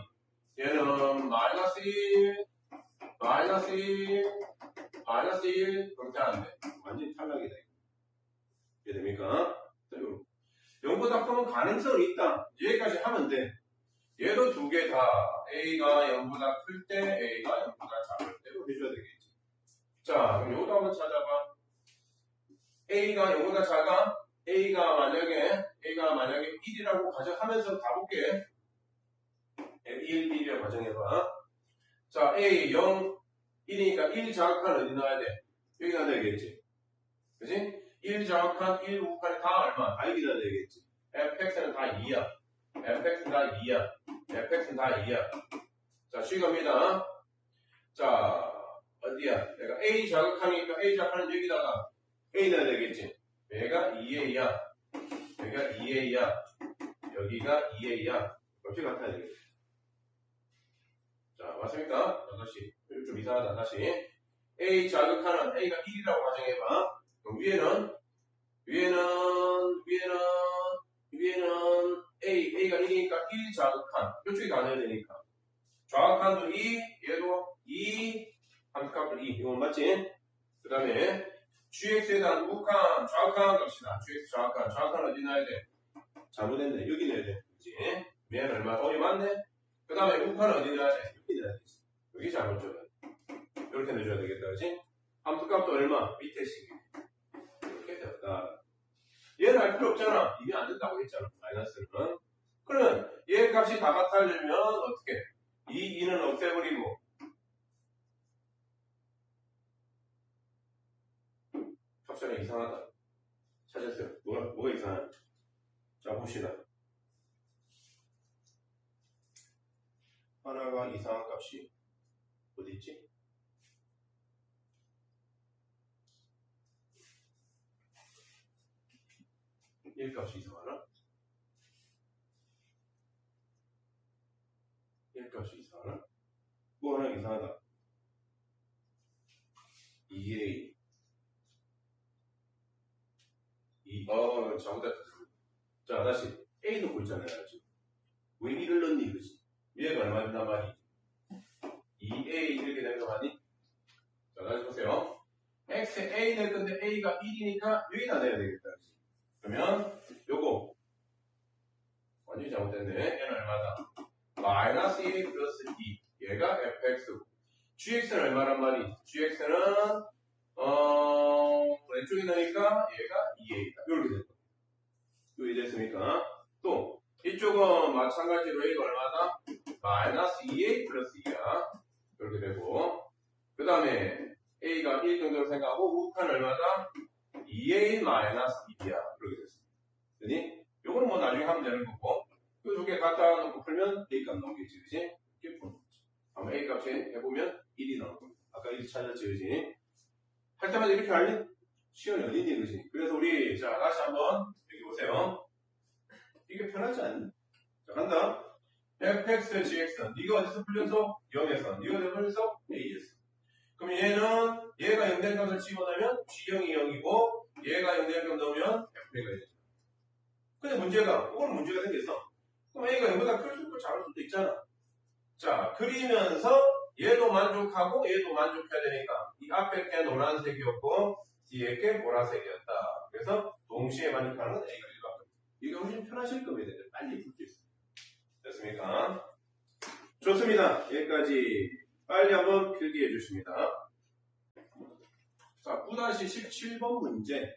얘는 마이너스 1, 마이너스 1, 마이너스 1, 그렇게 안 돼. 완전히 탈락이다. 이해됩니까? 0보다 크면 가능성이 있다. 여기까지 하면 돼. 얘도 두 개 다 A가 0보다 클 때, A가 0보다 작을 때로 해줘야 되겠지. 자, 그럼 요것도 한번 찾아봐. A가 0보다 작아? A가 만약에 1이라고 가정하면서 가볼게. 1, 1이라고 가정해봐. 자, A, 0, 1이니까 1 자악한 어디 넣어야 돼? 여기 넣어야 되겠지. 그치? 1 자악한, 1 우칸이 다 얼마? 다 여기다 되겠지. fx는 다 2야. fx는 다 2야. fx는 다 2야. 자, 쉬갑니다. 자, 어디야? 내가 A 자극하니까 A 자극하는 여기다가 A 넣어야 되겠지. 얘가 2a야. 여기가 2a야. 여기가 2a야. 값이 같아야 되겠지. 자, 맞습니까? 6시. 좀 이상하다. 다시 A 자극하는 A가 1이라고 가정해봐. 그럼 위에는 A가 1이니까 1 자극한. 이쪽이 다 넣어야 되니까. 좌극한도 2, 얘도 2, 함수값도 2. 이건 맞지? 그 다음에 GX에 대한 우극한, 좌극한 값이다. GX 좌극한 어디 넣어야 돼? 잘못했네. 여기 넣어야 돼. 그치? 얘는 얼마? 이 맞네? 그 다음에 우극한은 어디 넣어야 돼? 여기 넣어야 돼. 여기 잘못 줘야 돼. 이렇게 넣어줘야 되겠다. 그치? 함수값도 얼마? 밑에 식. 이렇게 되었다. 얘는 알 필요 없잖아. 이게 안 된다고 했잖아. 마이너스는. 그러면 얘 값이 다 같아지면 어떻게? 이 2는 없애버리고 값이 이상하다. 찾았어요. 뭐가 이상하냐? 자, 봅시다. 하나가 이상한 값이 어디 있지? 얘 값이 이상하나? 얘 값이 이상하나? 뭐 하나 이상하다. 2A 잘못했다. 자, 다시 A 놓고 있잖아요. 지금. 왜 1을 넣니? 그지? 얘가 얼마 된단 말이? 2A 이렇게 되는 거 맞니? 자, 다시 보세요. X에 A 낼 건데 A가 1이니까 여기다 내야 되겠다. 그치? 그러면 요거 완전히 잘못됐네. 얘는 얼마다? 마이너스 1 플러스 2. 얘가 fx고 gx는 얼마란 말이? gx는 왼쪽에 넣으니까 얘가 2a다. 이렇게 됐다. 이렇게 됐습니까? 또 이쪽은 마찬가지로 a가 얼마다? 마이너스 2a 플러스 2야. 이렇게 되고 그 다음에 a가 1 정도로 생각하고 우극한 얼마다? 2a 마이너스 2야. 이렇게 됐습니다. 그니? 요건 뭐 나중에 하면 되는 거고 이 두 개 갖다 놓고 풀면 a 값 나오겠지, 그지? 이렇게 푸는 거지. 한번 a 값이 해보면 1이 나올 겁니다. 아까 1 찾았지, 그지? 할 때마다 이렇게 할래? 시간이 어딨니, 그지? 그래서 우리, 자, 다시 한번, 여기 보세요. 이게 편하지 않니? 자, 간다. fx, gx는 네가 어디서 풀려서? 0에서. 네가 어디서 풀려서? a에서. 그럼 얘는, 얘가 0된 값을 집어넣으면 g0이 0이고, 얘가 0된 값 넣으면 f가 되죠. 근데 문제가, 이거는 문제가 생겼어. 그럼 A가 0보다 클 수도 작을 수도 있잖아. 자, 그리면서 얘도 만족하고 얘도 만족해야 되니까 이 앞에 게 노란색이었고 뒤에 게 보라색이었다. 그래서 동시에 만족하는 건 A가 1가. 이게 훨씬 편하실 겁니다. 빨리 풀 수 있어요. 됐습니까? 좋습니다. 여기까지 빨리 한번 필기해 주십니다. 자, 9-17번 문제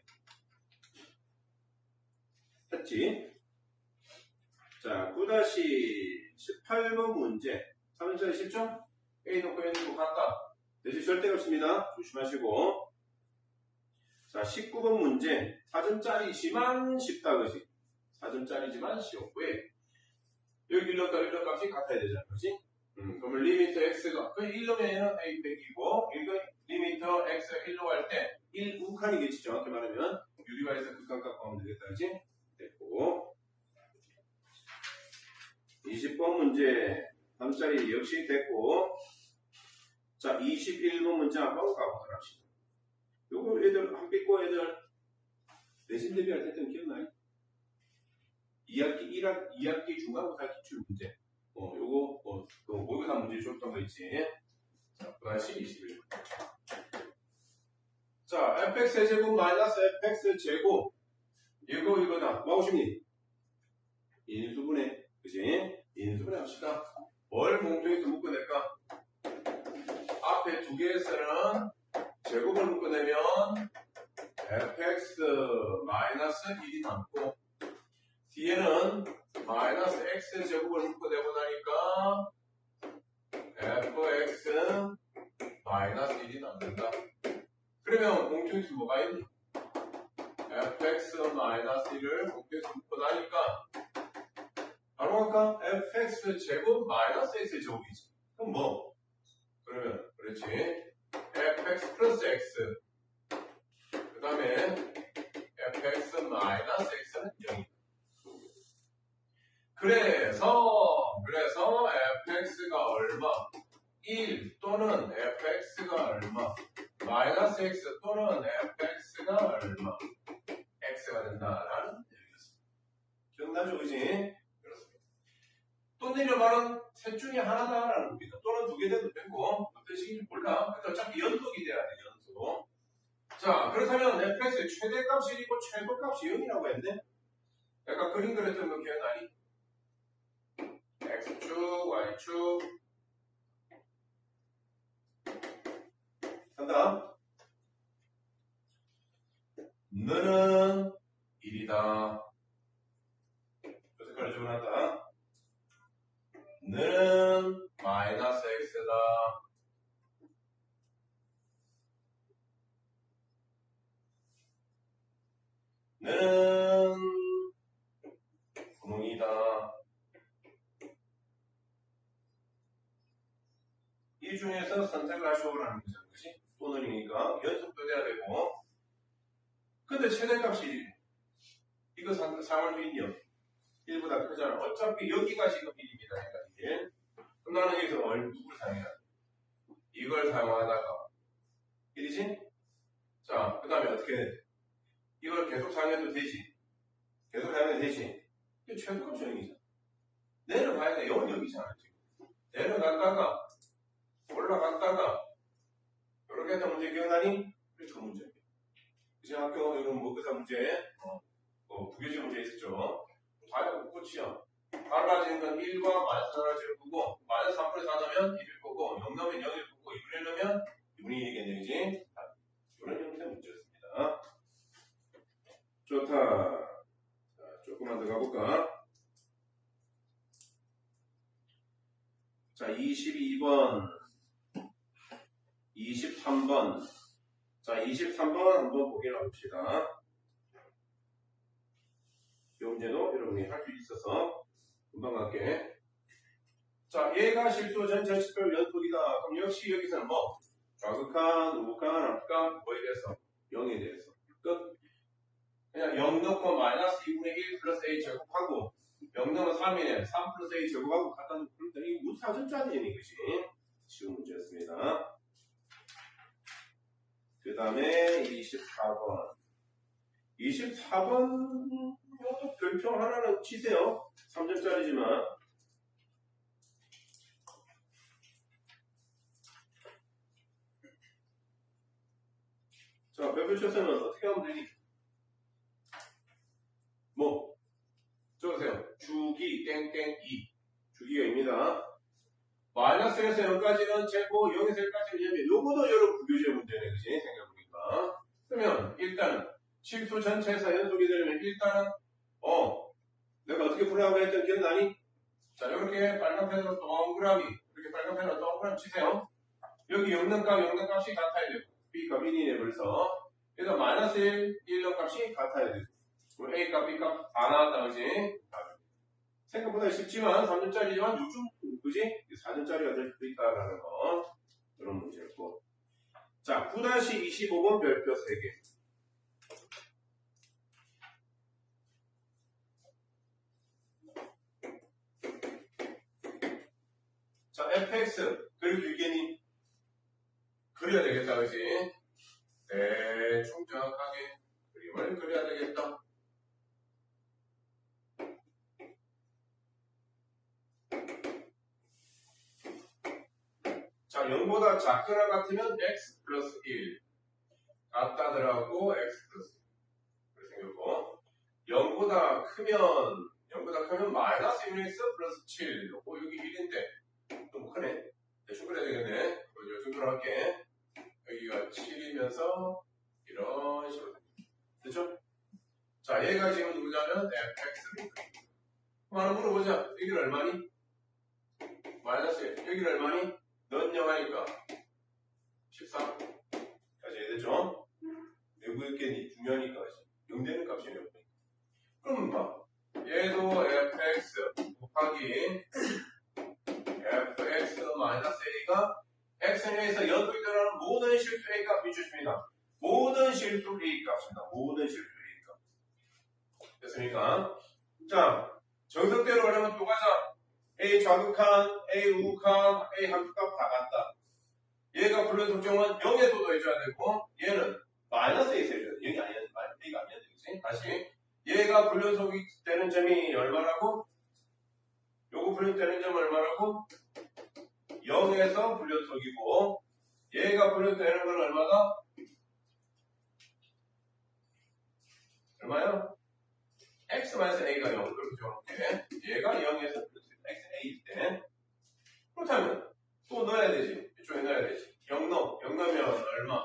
했지? 자, 9-18번 문제. 3차례 실점? A 놓고 A 놓고 같다. 대신 절대 없습니다. 조심하시고. 자, 19번 문제. 4점짜리지만 쉽다, 그지? 4점짜리지만 쉬웠고요. 여기 1러 값이 같아야 되잖아, 그지? 그러면 리미터 x가, 그 1로면 얘는 A 100이고, 이거 리미터 x가 1로 갈 때, 1 우칸이겠지, 정확히 말하면. 유리화에서 극한 갖고 하면 되겠다, 그지? 됐고. 20번 문제 3짜리 역시 됐고 자 21번 문제 한번 가보도록 합시다. 요거 애들 한 삐꼬 애들 내신 대비할 때는 기억나요? 2학기 중간고사 기출 문제 요거 모의고사 문제 줬던 거 있지. 자 다시 21번 자 fx제곱 마이너스 fx제곱 이거다 뭐 하고 싶니? 인수분해 그치? 인수분해 합시다. 뭘 공통해서 묶어낼까? 앞에 두 개에서는 제곱을 묶어내면 fx 마이너스 1이 남고 뒤에는 마이너스 x 제곱을 묶어내고 나니까 fx 마이너스 1이 남는다. 그러면 공통해서 뭐가 있니? fx 마이너스 1을 공통해서 묶어나니까 바로 할까? fx 제곱 마이너스 x 제곱이지. 그럼 뭐? 그러면 그렇지. fx 플러스 x 그 다음에 fx 마이너스 x는 0이다. 그래서 fx가 얼마? 1 또는 fx가 얼마, 마이너스 x 또는 fx가 얼마, x가 된다라는 얘기였습니다. 기억나죠, 그지? 그렇습니다. 또는 이런 말은 셋 중에 하나다라는 겁니다. 또는 두 개 돼도 되고, 어떤 식인지 몰라. 근데 어차피 연속이 돼야 돼, 연속. 자, 그렇다면 fx의 최대값이 1이고 최소값이 0이라고 했네? 약간 그림 그렸던 거 기억나니? x축, y축. 간다. 너는 1이다. 여태까지 적어놨다. 너는 마이너스 x다. 너는 분홍이다. 이 중에서 선택을 하시오라는 거죠. 그치? 또는이니까 연속도 돼야 되고. 근데 최대값이 이거 사용할 수 있냐? 1보다 크잖아. 어차피 여기가 지금 1입니다. 그러니까 1. 그럼 나는 여기서 누구를 사용해야 돼? 이걸 사용하다가 1이지? 자, 그 다음에 어떻게 돼? 이걸 계속 사용해도 되지? 계속 사용해도 되지? 이게 최소값이 0이잖아. 내려가야 돼. 0은 여기잖아. 지금. 내려갔다가 올라갔다가 이렇게 했던 문제 기억나니? 그게 그 문제예요. 이제 학교 이런 뭐 그사 문제 부교재 문제 있었죠. 다이가 끝이야. 달라지는 건 1과 마이너스 달라지는 거고 마이너스 3분의 4 넣으면 1일 거고 0 넣으면 0일 거고 2분의 넣으면 2분의 1이겠네. 그지? 이런 형태의 문제였습니다. 좋다. 자, 조금만 더 가볼까? 자, 22번 23번. 자, 23번 한번 보기를 해봅시다. 이 문제도 여러분이 할 수 있어서 금방 갈게. 자, 얘가 실수 전체 식별 연속이다. 그럼 역시 여기서는 뭐? 좌극한, 우극한, 앞극한, 뭐에 대해서? 0에 대해서. 끝. 그냥 0 넣고 마이너스 2분의 1 플러스 a 제곱하고 0 넣으면 3이네. 3 플러스 a 제곱하고 갖다 놓으면 이게 무슨 사전짜리니, 그치? 쉬운 문제였습니다. 그 다음에 24번. 24번, 이것도 별표 하나는 치세요. 3점짜리지만. 자, 별표 쳐서는 어떻게 하면 되니? 뭐? 적으세요. 주기, 땡땡, 2. 주기가입니다. 마이너스에서 0까지는 제곱, 0에서 1까지는 예면. 요거도 여러분 부교재 문제네, 그지? 생각해보니까. 그러면, 일단은, 실수 전체에서 연속이 되려면, 일단은, 내가 어떻게 풀어라고 했던 기억나니? 자, 이렇게 빨간 펜으로 동그라미, 이렇게 빨간 펜으로 동그라미 치세요. 여기 0는 값이 같아야 되고, B값 1이네, 그래서. 그래서 마이너스 1는 값이 같아야 되고. A값, B값 다 나왔다, 그지? 생각보다 쉽지만 3점짜리지만 요즘 그지? 4점짜리가 될 수도 있다라는 거 그런 문제였고. 자, 9-25번 별표 3개. 자, fx 그릴 수 있겠니? 그려야 되겠다, 그지? 대충 정확하게 그림을 그려야 되겠다. 자, 0보다 작거나 같으면 x 플러스 1 같다더라고 x 플러스 1 그렇게 생겼고 0보다 크면 마이너스 1x 플러스 7 여기 1인데 너무 크네. 대충 그려야 되겠네. 요 정도로 할게. 여기가 7이면서 이런 식으로 됐죠? 자, 얘가 지금 누구냐면 fx를 그럼 하나 물어보자. 여기는 얼마니? 마이너스 1 여기는 얼마니? 넌 0하니까 13까지 해야 되죠? 외국의 중요하니까 0 되는 값이 0. 그럼 봐. 얘도 fx 곱하기 fx 마이너스 a가 x에서 연속이 들어가는 모든 실수 a 값 비추십니다. 모든 실수 a 값입니다. 모든 실수 a 값. 됐습니까? 자, 정석대로 가려면 또 가자. A 좌극한, A 우극한, A 함수값 다 같다. 얘가 불연속 정은 0에서 더해줘야 되고 얘는 마이너스 A에서 해줘야 돼. 0이 아니었는데 A가 아니었는데 그치? 다시 얘가 불연속이 되는 점이 얼마라고? 요거 불연속 되는 점은 얼마라고? 0에서 불연속이고 얘가 불연속 되는 건 얼마다? 얼마요? x-a가 0 그렇게 적어놓게 얘가 0에서 불연속 xa일 때 그렇다면 또 넣어야 되지. 이쪽에 넣어야 되지. 0 넣으면 얼마?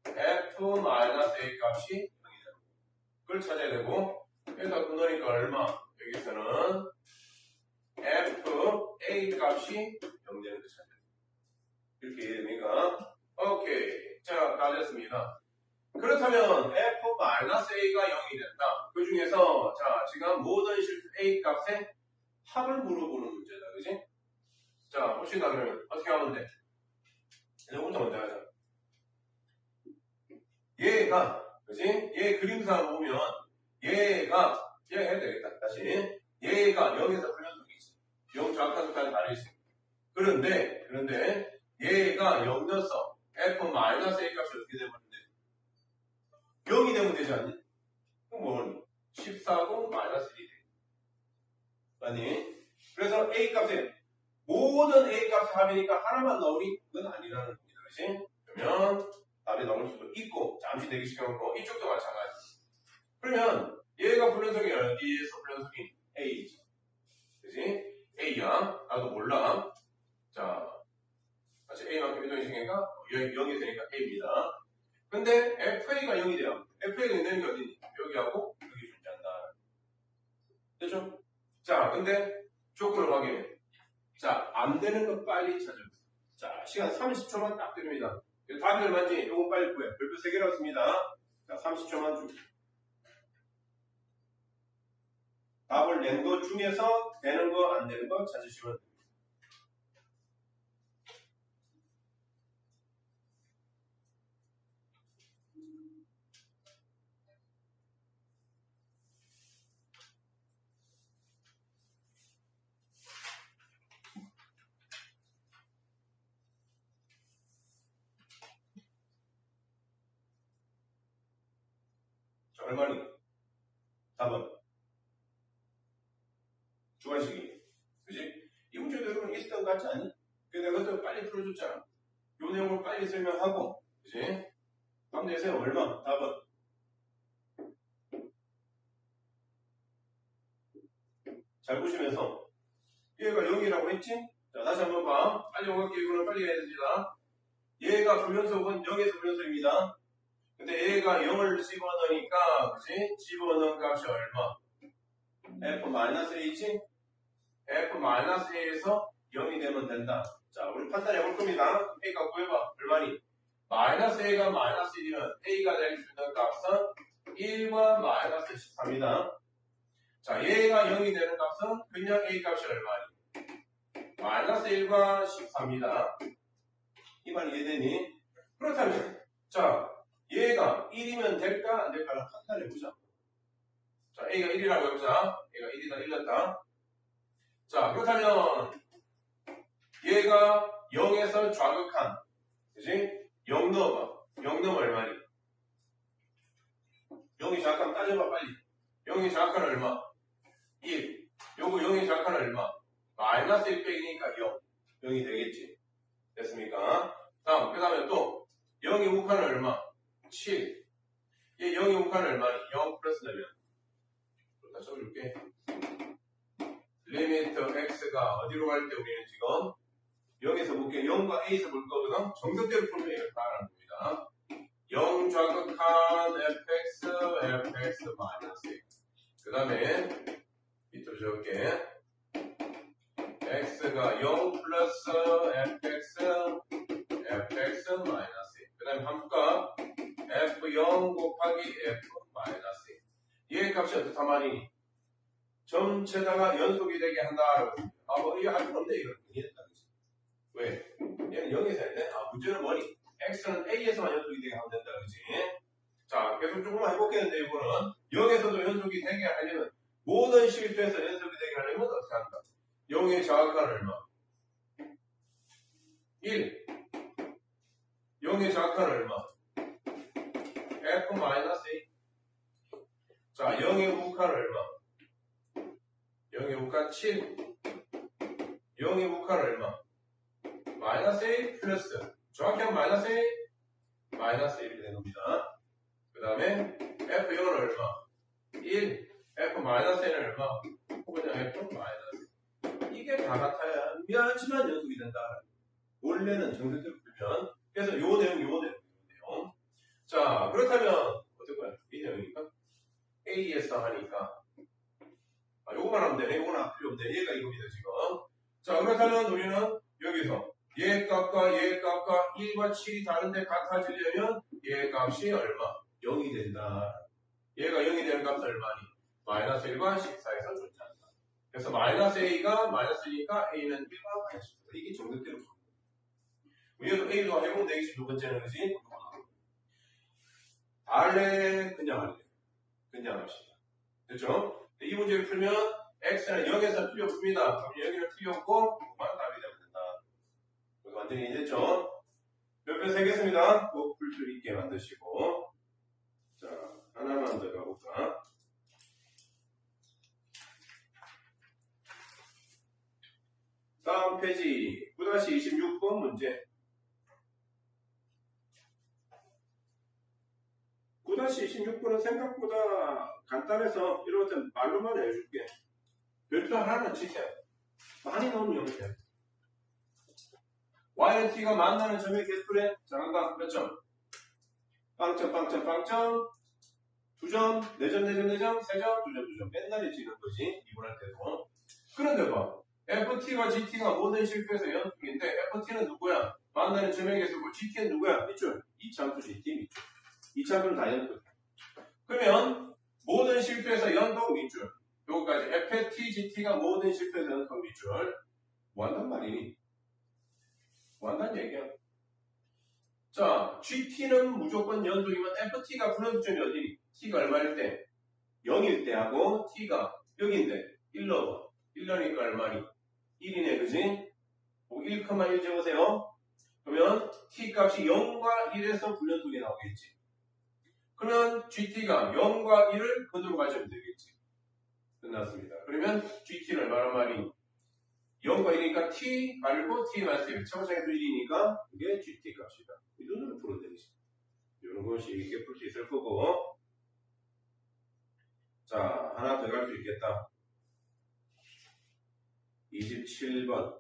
f-a 값이 0이 되고 그걸 찾아야 되고 여기다 또 넣으니까 얼마? 여기서는 f-a 값이 0 되는 거 찾아야 돼. 이렇게 이해됩니까? 오케이. 자, 다 됐습니다. 그렇다면 f-a가 0이 된다. 그 중에서 자 지금 모든 실수 a 값의 합을 물어보는 문제다. 그지? 자 봅시다. 그러면 어떻게 하면 돼? 이제부터 먼저 하자. 얘가 그지? 얘 그림상 보면 얘가 해야 되겠다. 다시 얘가 0에서 불연속이지. 0 정확한 숫자는 다르지. 그런데 얘가 0이어서 f-a 값이 어떻게 되면 0이 되면 되지 않니? 그럼 뭐 14고 마이너스 1이 돼. 아니 그래서 A 값에 모든 A 값의 합이니까 하나만 나오니 그건 아니라는 겁니다. 그렇지? 그러면 답이 나올 수도 있고 잠시 대기시켜놓고 이쪽도 마찬가지. 그러면 얘가 불연속이 어디에서 불연속이? A지. 그렇지? A야. 나도 몰라. 자 다시 A만큼 이동이 생기니까 0이 되니까 A입니다. 근데 FA가 0이 돼요. FA가 있는 게 어디니? 여기하고 여기 존재한다. 됐죠? 자, 근데 조건을 확인해. 자, 안 되는 거 빨리 찾아보세요. 자, 시간 30초만 딱 드립니다. 답이 얼마인지 요거 빨리 구해. 별표 3개라고 씁니다. 자, 30초만 줍니다. 답을 낸 것 중에서 되는 거, 안 되는 거 찾으시면 됩니다. 자, 얼마니? 답은? 주관식이. 그지? 이 문제도 여러분 있었던 것 같지 않니? 그래서 내가 그것도 빨리 풀어줬잖아. 요 내용을 빨리 설명하고, 그지? 답 내세요. 얼마? 답은? 잘 보시면서 얘가 0이라고 했지? 자, 다시 한번 봐. 빨리 오갈게. 이거는 빨리 해야 됩니다. 얘가 불연속은 0에서 불연속입니다. 근데 얘가 0을 집어넣으니까, 그지? 집어넣은 값이 얼마? f-a지? f-a에서 0이 되면 된다. 자, 우리 판단해 볼 겁니다. a가 구해봐. 얼마니? 마이너스 a가 마이너스 1이면 a가 될 수 있는 값은 1과 마이너스 13이다. 자, 얘가 0이 되는 값은 그냥 a 값이 얼마니? 마이너스 1과 13이다. 이 말이 이해되니? 그렇다면, 자, 얘가 1이면 될까, 안 될까를 판단해보자. 자, a가 1이라고 해보자. 얘가 1이다, 1렸다. 자, 그렇다면, 얘가 0에서 좌극한, 그지? 0 넣어봐. 0 넣으면 얼마니? 0이 좌극하면 따져봐, 빨리. 0이 좌극하면 얼마? 1. 요거 0이 좌극하면 얼마? 마이너스 1 빼기니까 0. 0이 되겠지. 됐습니까? 다음, 그 다음에 또, 0이 우극하면 얼마? 7. 얘 0이 우극하면 얼마니? 0 플러스 되면. 다 써줄게. 리미트 x가 어디로 갈 때 우리는 지금 0에서 볼게 0과 a에서 볼 거거든. 정석대로 풀면 이렇게 나가는 겁니다. 0 좌극한 fx 마이너스 1. 그 다음에 밑으로 적을게. x가 0 플러스 fx 마이너스 1. 그 다음에 함수가 f0 곱하기 f 마이너스 1. 얘의 값이 어떻단 말이니? 전체다가 연속이 되게 한다라고. 아, 뭐, 이거 할 수 없네, 이거. 이해했다. 왜? 얘는 0에서 해야 돼? 아, 문제는 뭐니? x는 a에서만 연속이 되게 하면 된다, 그지? 자, 계속 조금만 해볼겠는데, 이거는 0에서도 연속이 되게 하려면, 모든 실수에서 연속이 되게 하려면 어떻게 한다? 0의 자악한 얼마? 1. 0의 자악한 얼마? f-a. 자, 0의 우칸 얼마? 0의 우칸 7. 0의 우칸 얼마? 마이너스 a 플러스. 정확히 하면 마이너스 a, 마이너스 1이 되는 겁니다. 그 다음에 f0은 얼마? 1. f-n은 얼마? 그냥 f 마이너스. 이게 다 같아야 미하지만 연속이 된다. 원래는 정석대로 풀면. 그래서 요 내용. 자, 그렇다면 어떨까요? 이 내용이니까 A에서 하니까 요거만 하면 되네. 요거는 안 필요 없네. 얘가 이겁니다 지금. 자, 그렇다면 우리는 여기서 얘 값과 얘 값과 1과 7이 다른데 같아지려면 얘 값이 얼마? 0이 된다. 얘가 0이 되는 값은 얼마니? 마이너스 1과 14에서 존재한다. 그래서 마이너스 A가 마이너스니까 A는 1과 마이너스 14. 이게 정석대로 위에도 A도 해보면 되겠지. 두 번째는 그지? 할래? 그냥 할래? 그냥 합시다. 됐죠? 이 문제를 풀면 X는 0에서 필요 없습니다. 그럼 여기는 필요 없고 0만 답이 되면 된다. 그래서 완전히 이해됐죠? 몇표 세겠습니다. 꼭 풀 수 있게 만드시고. 자, 하나만 더 가볼까? 다음 페이지 9-26번 문제. 9-26번은 생각보다 간단해서 이런 것들 말로만 해줄게. 별표 하나는 치세요. 많이 넣으면 영이에요. Y는 T가 만나는 점의 개수래. 장한각 몇 점? 빵점, 빵점, 빵점. 2점, 4점, 4점, 4점, 3점, 2점, 2점. 맨날 찍는 거지. 이분할 때도. 그런데 봐. FT와 GT가 모든 실수에서 연속인데 FT는 누구야? 만나는 점의 개수고 GT는 누구야? 밑줄. 이차함수 GT 밑줄. 이차함수는 다 연속. 그러면 모든 실수에서 연속 밑줄. 요거까지 FT, GT가 모든 실수에서 연속 밑줄. 뭐 한단 말이니? 뭐 한단 얘기야? 자, GT는 무조건 연속이면 FT가 불연속점이 어디니? T가 얼마일 때? 0일 때 하고 T가 여기인데 1넣어. 1넣으니까 얼마니? 1이네, 그지? 1,1 적으세요. 그러면 T 값이 0과 1에서 불연속이 나오겠지. 그러면 GT가 0과 1을 근으로 가져오면 되겠지. 끝났습니다. 그러면 GT는 얼마나 많이? 0과 1이니까 T 말고 T 마이너스 1. 최고차에서 1이니까 이게 GT 값이다. 이 눈으로 풀어도 되겠지. 이런 것이 이렇게 풀 수 있을 거고. 자, 하나 더 갈 수 있겠다. 27번.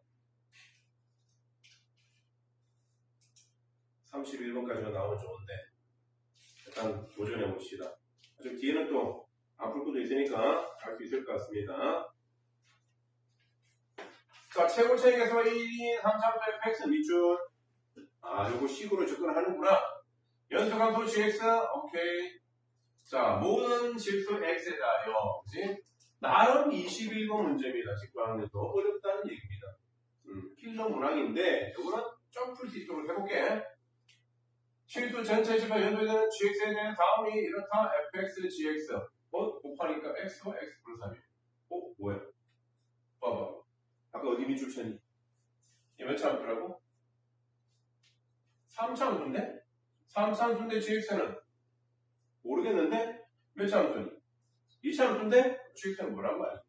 31번까지만 나오면 좋은데. 일단 도전해 봅시다. 좀 뒤에는 또 안 풀 것도 있으니까 할 수 있을 것 같습니다. 자, 최고차익에서 1인 3차원의 fx 밑줄. 아, 요거 식으로 접근하는구나. 연속함수 gx, 오케이. 자, 모든 실수 x에다요. 그치? 나름 21번 문제입니다. 직관학년도 어렵다는 얘기입니다. 필러 문항인데, 요거는 좀 풀 수 있도록 해볼게. 실수 전체 집합 연도되는 gx에 대한 다음이 이렇다. fx, gx. 곱하니까 x와 x 플러스 3이에요. 뭐야? 봐봐. 아까 어디 밑줄 쳤니? 얘 몇 차함수라고? 3차함수인데? 3차함수인데 gx는 모르겠는데? 몇 차함수니? 2차함수인데? gx는 뭐란 말이야?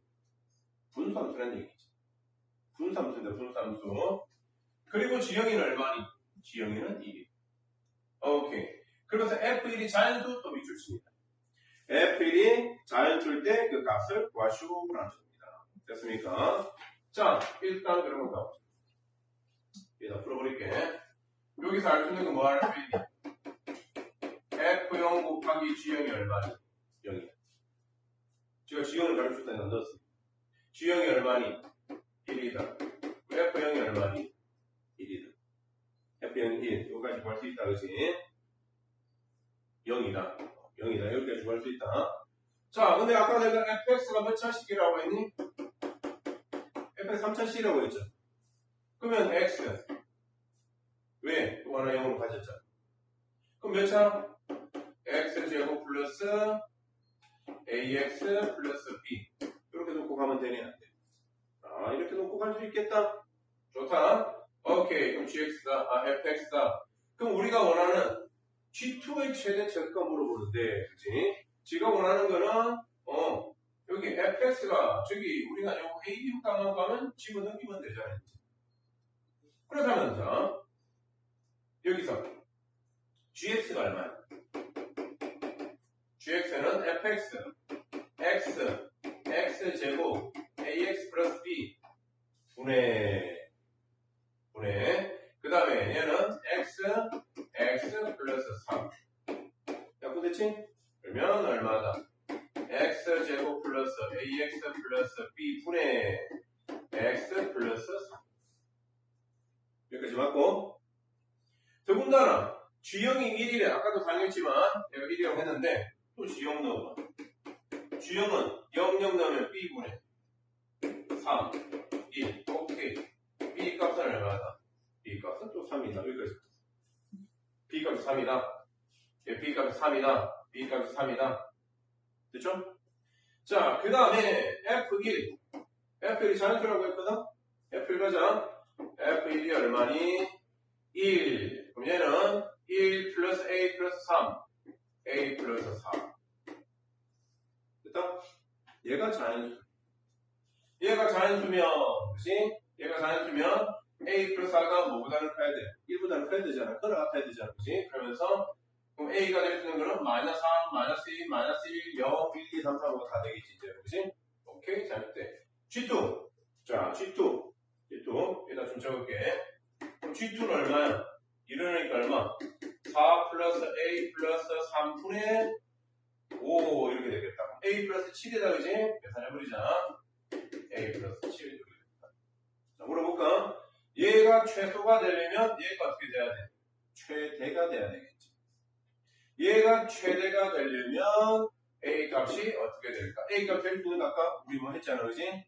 분수함수란 얘기지. 분수함수인데 분수함수. 그리고 지형이는 얼마니? 지형이는 1이. 오케이. 그래서 f1이 자연수 또 밑줄 칩니다. f1이 자연수일 때 그 값을 구하시오라는 겁니다. 됐습니까? 자, 일단 그런 거 가보자. 여기다 풀어버릴게. 여기서 알 수 있는 건 뭐 할 수 있니? F0 곱하기 G형이 얼마니? 0이야. 제가 G형을 가르쳤다니까 안 넣었습니다. G형이 얼마니? 1이다. F0이 얼마니? 1이다. F0이 1. 여기까지 구할 수 있다, 그치? 0이다. 0이다. 여기까지 구할 수 있다. 자, 근데 아까 내가 fx가 몇 차식이라고 했니? fx 3차식이라고 했죠. 그러면 x. 왜? 또 하나 0으로 가졌잖아. 그럼 몇 차? x제곱 플러스 ax 플러스 b. 이렇게 놓고 가면 되니? 안 돼. 자, 이렇게 놓고 갈 수 있겠다. 좋다. 오케이. 그럼 gx다. fx다. 그럼 우리가 원하는 g2의 최대 최소가 물어보는데, 그치? 지가 원하는 거는, 여기 fx가, 저기, 우리가 요 a, b 값만 가면 집어넣기면 되잖아요. 그렇다면, 자, 여기서, gx가 얼마야? gx는 fx, x제곱, ax 플러스 b, 분의, 그 다음에 얘는 x 플러스 3. 약분됐지? 그러면 얼마다? x제곱 플러스 ax 플러스 b 분의 x 플러스 3. 여기까지 맞고, 더군다나 G형이 1이래. 아까도 당했지만 내가 1이라고 했는데 또 G형 넣어봐. G형은 0 넣으면 b분의 3, 1. 오케이. b 값은 얼마다? b 값은 또 3이다. 여기까지. b 값이 3이다. b 값이 3이다. b 값이 3이다. 됐죠? 자, 그 다음에 F1. F1이 자연수라고 했거든? F1 가자. F1이 얼마니? 1. 그럼 얘는 1 플러스 A 플러스 3. A 플러스 4. 됐다? 얘가 자연수. 얘가 자연수면, 그치? 얘가 자연수면 A 플러스 4가 뭐보다는 커야 돼? 1보다는 커야 되잖아. 커야 되잖아. 그치? 그러면서 그럼 A가 될 수 있는 거는 마이너스 3, 마이너스 2, 마이너스 1, 0, 1, 2, 3, 4, 5 다 되겠지, 이제. 그치? 오케이? 잘못돼. G2. 자, G2. 일단 좀 적을게. 그럼 G2는 얼마야? 이러니까 얼마? 4 플러스 A 플러스 3분의 5 이렇게 되겠다. A 플러스 7이다, 그지? 계산해버리자. A 플러스 7 이렇게 되겠다. 자, 물어볼까? 얘가 최소가 되려면 얘가 어떻게 돼야 돼? 최대가 돼야 되겠지. 얘가 최대가 되려면 A 값이 어떻게 될까? A 값 될 수는 아까 우리 뭐 했잖아, 그지?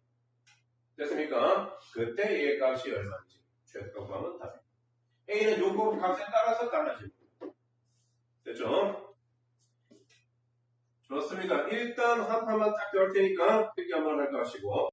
됐습니까? 그때 얘 값이 얼마인지 최소가 구하면 답. A는 요거 값에 따라서 달라집니다. 됐죠? 좋습니다. 일단 한 판만 딱 배울 테니까 필기 한번 할 거 하시고